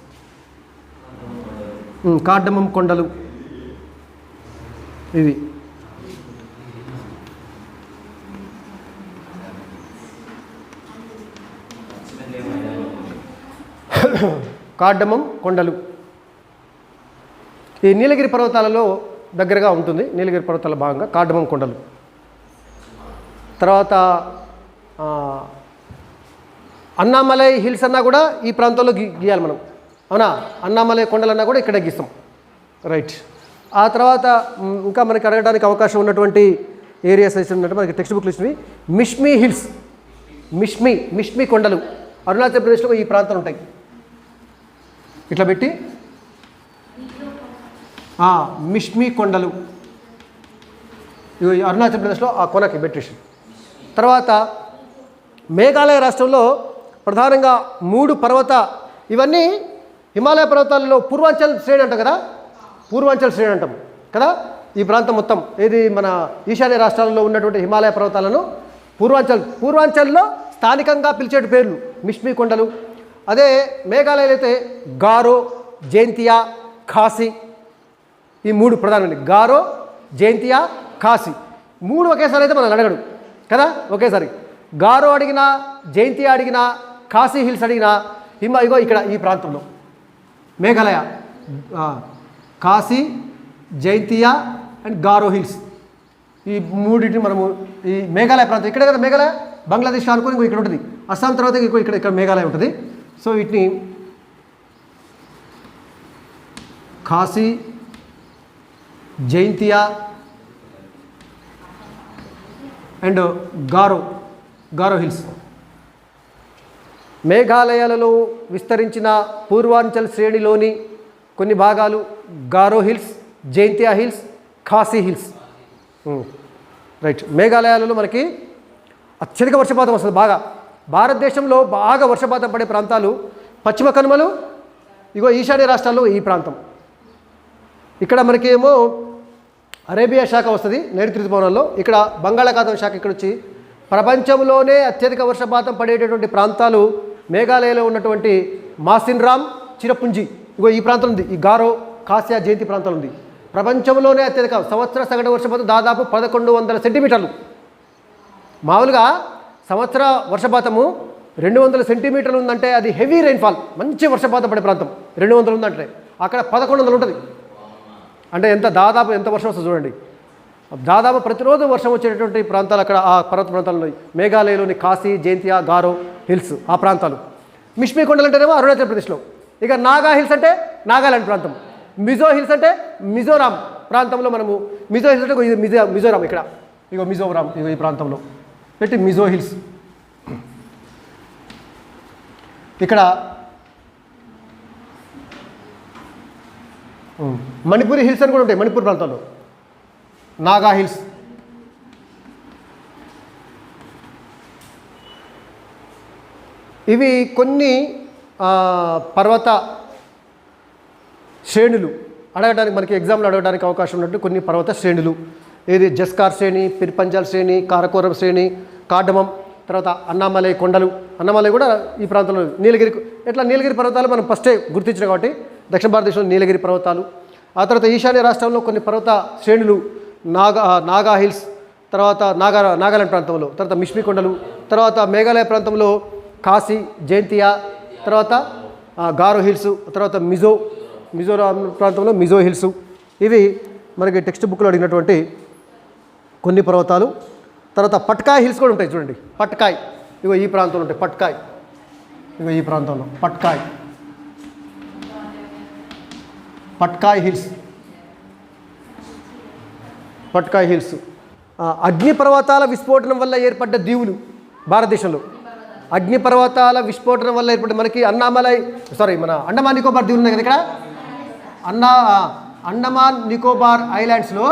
కార్డమం కొండలు ఇవి. కార్డమం కొండలు ఈ నీలగిరి పర్వతాలలో దగ్గరగా ఉంటుంది. నీలగిరి పర్వతాల భాగంగా కార్డమం కొండలు. తర్వాత అన్నామలై హిల్స్ అన్నా కూడా ఈ ప్రాంతంలో గీయాలి మనం. అవునా? అన్నామలై కొండలన్నా కూడా ఇక్కడే గీస్తాం. రైట్. ఆ తర్వాత ఇంకా మనకి అడగడానికి అవకాశం ఉన్నటువంటి ఏరియాస్ ఉన్నట్టు మనకి టెక్స్ట్ బుక్లు ఇచ్చినవి మిష్మి హిల్స్, మిష్మి కొండలు అరుణాచల్ ప్రదేశ్లో ఈ ప్రాంతాలు ఉంటాయి. ఇట్లా పెట్టి మిష్మి కొండలు ఇవి అరుణాచల్ ప్రదేశ్లో ఆ కొనకి బెట్రేసి. తర్వాత మేఘాలయ రాష్ట్రంలో ప్రధానంగా 3 పర్వత, ఇవన్నీ హిమాలయ పర్వతాలలో పూర్వాంచల్ శ్రేణి అంటాం కదా, పూర్వాంచల్ శ్రేణి అంటాం కదా. ఈ ప్రాంతం మొత్తం ఏది మన ఈశాన్య రాష్ట్రాలలో ఉన్నటువంటి హిమాలయ పర్వతాలను పూర్వాంచల్లో స్థానికంగా పిలిచే పేర్లు మిష్మి కొండలు. అదే మేఘాలయలో అయితే గారో, జైంతియా, ఖాసీ, ఈ 3 ప్రధానమైనవి. గారో, జైంతియా, ఖాసీ 3 ఒకేసారి అయితే మనం అడగడు కదా. ఒకేసారి గారో అడిగినా, జైంతియా అడిగినా, ఖాసీ హిల్స్ అడిగినా ఇగో ఇక్కడ ఈ ప్రాంతంలో మేఘాలయ, ఖాసీ, జైంతియా అండ్ గారో హిల్స్, ఈ 3టిని మనము ఈ మేఘాలయ ప్రాంతం ఇక్కడే కదా. మేఘాలయ బంగ్లాదేశ్ అనుకుని ఇంకో ఇక్కడ ఉంటుంది. అస్సాం తర్వాత ఇంకో ఇక్కడ మేఘాలయ ఉంటుంది. సో వీటిని ఖాసీ, జైంతియా అండ్ గారో హిల్స్. మేఘాలయాలలో విస్తరించిన పూర్వాంచల్ శ్రేణిలోని కొన్ని భాగాలు Garo hills, Jaintia hills, Khasi hills. Right. మేఘాలయాలలో మనకి అత్యధిక వర్షపాతం వస్తుంది బాగా. భారతదేశంలో బాగా వర్షపాతం పడే ప్రాంతాలు పశ్చిమ కనుమలు, ఇగో ఈశాన్య రాష్ట్రాల్లో ఈ ప్రాంతం. ఇక్కడ మనకేమో అరేబియా శాఖ వస్తుంది నైరుతి ఋతుపవనాల్లో. ఇక్కడ బంగాళాఖాతం శాఖ ఇక్కడ వచ్చి ప్రపంచంలోనే అత్యధిక వర్షపాతం పడేటటువంటి ప్రాంతాలు మేఘాలయలో ఉన్నటువంటి మాసిన్రామ్, చిరపుంజి, ఇగో ఈ ప్రాంతం ఉంది. ఈ గారో, కాసియా, జయంతి ప్రాంతం ఉంది. ప్రపంచంలోనే అత్యధిక సంవత్సర సగటు వర్షపాతం దాదాపు 1100 సెంటీమీటర్లు. మామూలుగా సంవత్సర వర్షపాతము 200 సెంటీమీటర్లు ఉందంటే అది హెవీ రైన్ఫాల్, మంచి వర్షపాతం పడే ప్రాంతం. 200 ఉందంటే అక్కడ 1100 ఉంటుంది. అంటే దాదాపు ఎంత వర్షం వస్తుంది చూడండి. దాదాపు ప్రతిరోజు వర్షం వచ్చేటటువంటి ప్రాంతాలు అక్కడ ఆ పర్వత ప్రాంతాలు ఉన్నాయి. మేఘాలయలోని కాశీ, జయంతియా, గారో హిల్స్ ఆ ప్రాంతాలు. మిష్మి కొండలు అంటేనేమో అరుణాచల్ ప్రదేశ్లో. ఇక నాగా హిల్స్ అంటే నాగాలాండ్ ప్రాంతం. మిజో హిల్స్ అంటే మిజోరాం ప్రాంతంలో మనము. మిజో హిల్స్ అంటే ఇది మిజోరాం. ఇక్కడ ఇగో మిజోరాం, ఇగో ఈ ప్రాంతంలో పెట్టి మిజో హిల్స్. ఇక్కడ మణిపూరి హిల్స్ అని కూడా ఉంటాయి మణిపూర్ ప్రాంతంలో. నాగా హిల్స్. ఇవి కొన్ని పర్వత శ్రేణులు అడగడానికి మనకి ఎగ్జామ్లో అడగడానికి అవకాశం ఉన్నట్టు కొన్ని పర్వత శ్రేణులు. ఏది జస్కార్ శ్రేణి, పిర్పంజల్ శ్రేణి, కారకోరం శ్రేణి, కాడమం, తర్వాత అన్నామలై కొండలు. అన్నామలై కూడా ఈ ప్రాంతంలో. నీలగిరి, ఎట్లా నీలగిరి పర్వతాలు మనం ఫస్టే గుర్తించినాం కాబట్టి దక్షిణ భారతదేశంలో నీలగిరి పర్వతాలు. ఆ తర్వాత ఈశాన్య రాష్ట్రంలో కొన్ని పర్వత శ్రేణులు నాగా హిల్స్, తర్వాత నాగాలాండ్ ప్రాంతంలో, తర్వాత మిష్మి కొండలు, తర్వాత మేఘాలయ ప్రాంతంలో కాశీ, జయంతియా, తర్వాత గారో హిల్స్, తర్వాత మిజోరాం ప్రాంతంలో మిజో హిల్స్. ఇవి మనకి టెక్స్ట్ బుక్లో అడిగినటువంటి కొన్ని పర్వతాలు. తర్వాత పట్కాయ్ హిల్స్ కూడా ఉంటాయి చూడండి. పట్కాయ్ ఇగో ఈ ప్రాంతంలో ఉంటాయి. పట్కాయ్ ఇగో ఈ ప్రాంతంలో పట్కాయ్ హిల్స్. అగ్నిపర్వతాల విస్ఫోటనం వల్ల ఏర్పడ్డ దీవులు భారతదేశంలో. అగ్నిపర్వతాల విస్ఫోటనం వల్ల ఏర్పడ్డ మనకి మన అండమాన్ నికోబార్ దీవులు ఉన్నాయి కదా. ఇక్కడ అండమాన్ నికోబార్ ఐలాండ్స్లో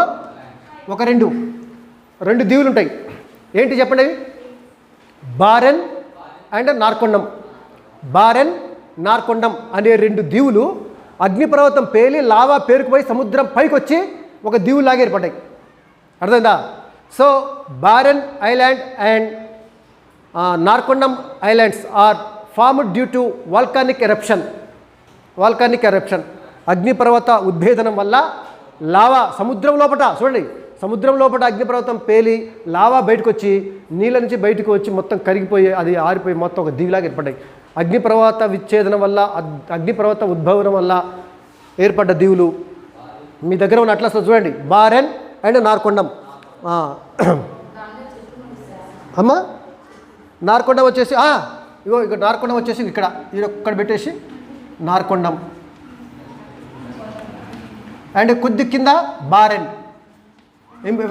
ఒక రెండు దీవులు ఉంటాయి. ఏంటి చెప్పండి అవి? Barren and Narcondam. Barren, Narcondam అనే 2 దీవులు అగ్నిపర్వతం పేలి లావా పేరుకుపోయి సముద్రం పైకి వచ్చి ఒక దీవులాగా ఏర్పడ్డాయి. అర్థమైందా? So Barren island and Narcondam islands are formed due to volcanic eruption. అగ్నిపర్వత ఉద్భేదనం వల్ల లావా సముద్రం లోపట అగ్నిపర్వతం పేలి లావా బయటకు వచ్చి నీళ్ళ నుంచి బయటకు వచ్చి మొత్తం కరిగిపోయి అది ఆరిపోయి మొత్తం ఒక దీవిలాగా ఏర్పడ్డాయి. అగ్నిపర్వత విచ్ఛేదనం వల్ల, అగ్నిపర్వత ఉద్భవనం వల్ల ఏర్పడ్డ దీవులు. మీ దగ్గర ఉన్న అట్లస్లో చూడండి, బారెన్ అండ్ నార్కొండం. అమ్మా నార్కొండం వచ్చేసి ఇక నార్కొండం వచ్చేసి ఇక్కడ పెట్టేసి నార్కొండం అండ్ కొద్ది కింద బారెన్.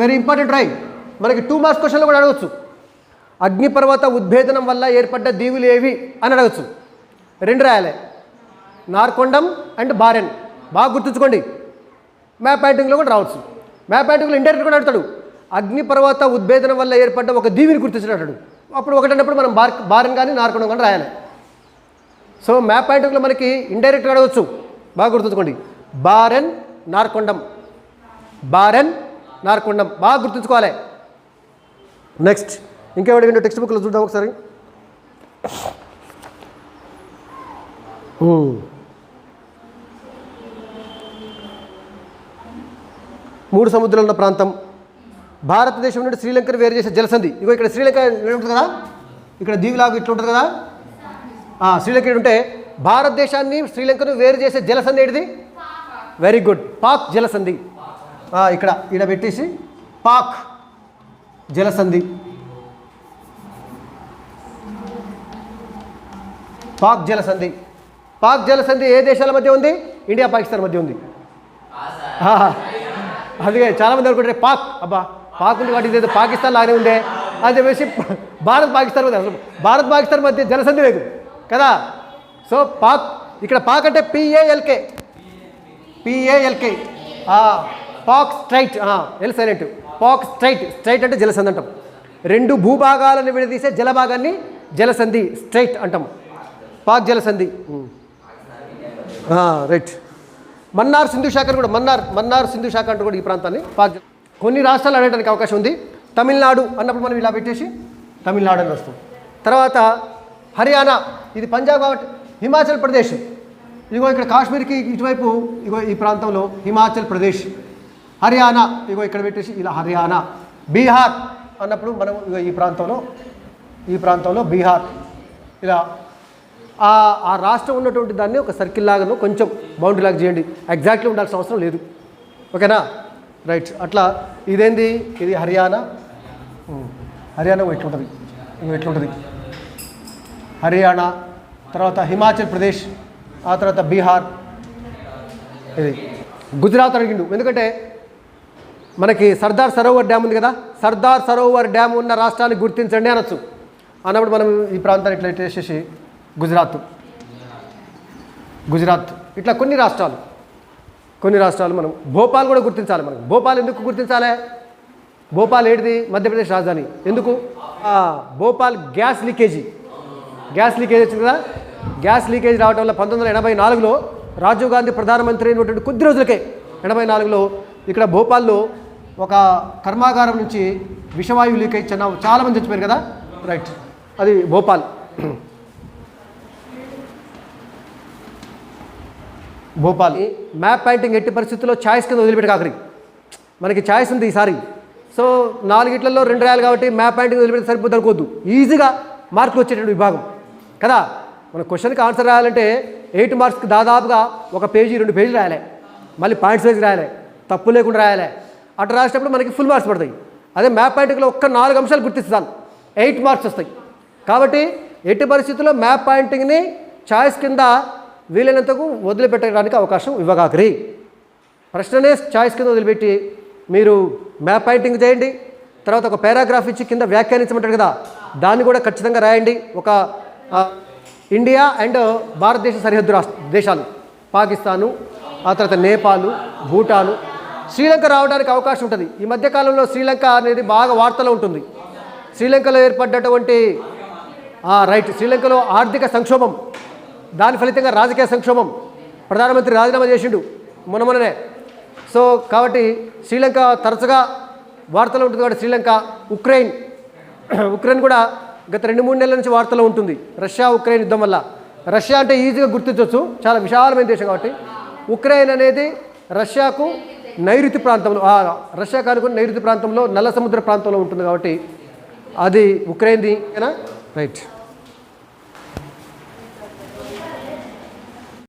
Very important right. మనకి 2 మార్క్స్ క్వశ్చన్లో కూడా అడగచ్చు. అగ్నిపర్వత ఉద్భేదనం వల్ల ఏర్పడ్డ దీవులు ఏవి అని అడగచ్చు. 2 రాయాలి, నార్కొండం అండ్ బారెన్. బాగా గుర్తుంచుకోండి. మ్యాప్ పాయింటింగ్లో కూడా రావచ్చు. మ్యాప్ పాయింటింగ్లో ఇండైరెక్ట్ కూడా అడుగుతాడు. అగ్నిపర్వత ఉద్భేదనం వల్ల ఏర్పడ్డ ఒక దీవిని గుర్తించినట్టు. అప్పుడు ఒకటన్నప్పుడు మనం బారెన్ కానీ నార్కొండం కానీ రాయాలి. సో మ్యాప్ పాయింటింగ్లో మనకి ఇండైరెక్ట్గా అడగచ్చు. బాగా గుర్తుంచుకోండి. బారెన్, నార్కొండం బాగా గుర్తుంచుకోవాలి. నెక్స్ట్ ఇంకేమిటి టెక్స్ట్ బుక్లో చూద్దాం ఒకసారి. మూడు సముద్రాలు ఉన్న ప్రాంతం. భారతదేశం నుండి శ్రీలంకను వేరు చేసే జలసంధి. ఇగో ఇక్కడ శ్రీలంక ఉంటుంది కదా, ఇక్కడ దీవిలాగా ఇట్లా ఉంటుంది కదా. శ్రీలంక ఉంటే భారతదేశాన్ని శ్రీలంకను వేరు చేసే జలసంధి ఏంటిది? వెరీ గుడ్, పాక్ జలసంధి. ఇక్కడ పెట్టేసి పాక్ జలసంధి. పాక్ జలసంధి ఏ దేశాల మధ్య ఉంది? ఇండియా పాకిస్తాన్ మధ్య ఉంది. అందుకే చాలామంది అనుకుంటారు పాక్ ఉంది వాటి ఏదో పాకిస్తాన్ లాగానే ఉందే అని చెప్పేసి భారత్ పాకిస్తాన్ మధ్య, అసలు భారత్ పాకిస్తాన్ మధ్య జలసంధి లేదు కదా. సో పాక్, ఇక్కడ పాక్ అంటే P A L K Palk strait, L silent. Palk strait అంటే జలసంధి అంటాం. 2 భూభాగాలను విడదీసే జలభాగాన్ని జలసంధి స్ట్రైట్ అంటాం. పాక్ జలసంధి. రైట్. మన్నార్ సింధు శాఖ కూడా, మన్నార్ సింధు శాఖ అంటే కూడా ఈ ప్రాంతాన్ని పాక్ కొన్ని రాష్ట్రాలు అడగడానికి అవకాశం ఉంది. తమిళనాడు అన్నప్పుడు మనం ఇలా పెట్టేసి తమిళనాడు అని వస్తుంది. తర్వాత హర్యానా, ఇది పంజాబ్ కాబట్టి హిమాచల్ ప్రదేశ్, ఇగో ఇక్కడ కాశ్మీర్కి ఇటువైపు ఇగో ఈ ప్రాంతంలో హిమాచల్ ప్రదేశ్. హర్యానా ఇగో ఇక్కడ పెట్టేసి ఇలా హర్యానా. బీహార్ అన్నప్పుడు మనం ఇగో ఈ ప్రాంతంలో బీహార్. ఇలా ఆ రాష్ట్రం ఉన్నటువంటి దాన్ని ఒక సర్కిల్ లాగాను కొంచెం బౌండరీ లాగా చేయండి, ఎగ్జాక్ట్లీ ఉండాల్సిన అవసరం లేదు. ఓకేనా, రైట్. అట్లా ఇదేంది, ఇది హర్యానా. హర్యానా ఎట్లుంటుంది, ఎట్లుంటుంది హర్యానా. తర్వాత హిమాచల్ ప్రదేశ్, ఆ తర్వాత బీహార్. ఇది గుజరాత్ అడిగిండు, ఎందుకంటే మనకి సర్దార్ సరోవర్ డ్యామ్ ఉంది కదా, సర్దార్ సరోవర్ డ్యామ్ ఉన్న రాష్ట్రాన్ని గుర్తించండి అనొచ్చు. అన్నప్పుడు మనం ఈ ప్రాంతాన్ని ఇట్లా వేసేసి గుజరాత్ ఇట్లా కొన్ని రాష్ట్రాలు మనం భోపాల్ కూడా గుర్తించాలి. మనం భోపాల్ ఎందుకు గుర్తించాలి? భోపాల్ ఏడిది, మధ్యప్రదేశ్ రాజధాని. ఎందుకు? భోపాల్ గ్యాస్ లీకేజ్ వచ్చింది కదా. గ్యాస్ లీకేజ్ రావడం వల్ల 1984లో రాజీవ్ గాంధీ ప్రధానమంత్రి అయినటువంటి కొద్ది రోజులకే 84లో ఇక్కడ భోపాల్లో ఒక కర్మాగారం నుంచి విషవాయువు లీక్ అయి చాలామంది చచ్చిపోయారు కదా, రైట్. అది భోపాల్. మ్యాప్ పాయింటింగ్ ఎట్టి పరిస్థితుల్లో ఛాయిస్ కింద వదిలిపెట్టి కాకరి, మనకి ఛాయిస్ ఉంది ఈసారి. సో 4 2 రాయాలి కాబట్టి మ్యాప్ పాయింటింగ్ వదిలిపెట్టి సరిపోద్ది అనుకోవద్దు. ఈజీగా మార్కులు వచ్చేటువంటి విభాగం కదా. మన క్వశ్చన్కి ఆన్సర్ రాయాలంటే 8 మార్క్స్కి దాదాపుగా 1 పేజీ 2 పేజీలు రాయాలి, మళ్ళీ పాయింట్స్ వైజ్ రాయాలి, తప్పు లేకుండా రాయాలి. అట్లా రాసేటప్పుడు మనకి ఫుల్ మార్క్స్ పడతాయి. అదే మ్యాప్ పాయింటింగ్లో ఒక్క 4 అంశాలు గుర్తిస్తాను, 8 మార్క్స్ వస్తాయి. కాబట్టి ఎట్టి పరిస్థితుల్లో మ్యాప్ పాయింటింగ్ని ఛాయిస్ కింద వీలైనంతకు వదిలిపెట్టడానికి అవకాశం ఇవ్వగాకరి. ప్రశ్ననే ఛాయిస్ కింద వదిలిపెట్టి మీరు మ్యాప్ పాయింటింగ్ చేయండి. తర్వాత ఒక పారాగ్రాఫ్ ఇచ్చి కింద వ్యాఖ్యానించమంటారు కదా, దాన్ని కూడా ఖచ్చితంగా రాయండి. ఒక ఇండియా అండ్ భారతదేశ సరిహద్దు దేశాలు పాకిస్తాను, ఆ తర్వాత నేపాల్, భూటాను, శ్రీలంక రావడానికి అవకాశం ఉంటుంది. ఈ మధ్యకాలంలో శ్రీలంక అనేది బాగా వార్తలో ఉంటుంది. శ్రీలంకలో ఏర్పడ్డటువంటి రైట్, శ్రీలంకలో ఆర్థిక సంక్షోభం, దాని ఫలితంగా రాజకీయ సంక్షోభం, ప్రధానమంత్రి రాజీనామా చేసిండు మొన్ననే. సో కాబట్టి శ్రీలంక తరచుగా వార్తలో ఉంటుంది. కాబట్టి శ్రీలంక, ఉక్రెయిన్ కూడా గత 2-3 నెలల నుంచి వార్తలో ఉంటుంది. రష్యా ఉక్రెయిన్ యుద్ధం వల్ల. రష్యా అంటే ఈజీగా గుర్తించవచ్చు, చాలా విశాలమైన దేశం కాబట్టి. ఉక్రెయిన్ అనేది రష్యాకు నైరుతి ప్రాంతంలో, రష్యాకు అనుకున్న నైరుతి ప్రాంతంలో, నల్ల సముద్ర ప్రాంతంలో ఉంటుంది కాబట్టి అది ఉక్రెయిన్ది, రైట్.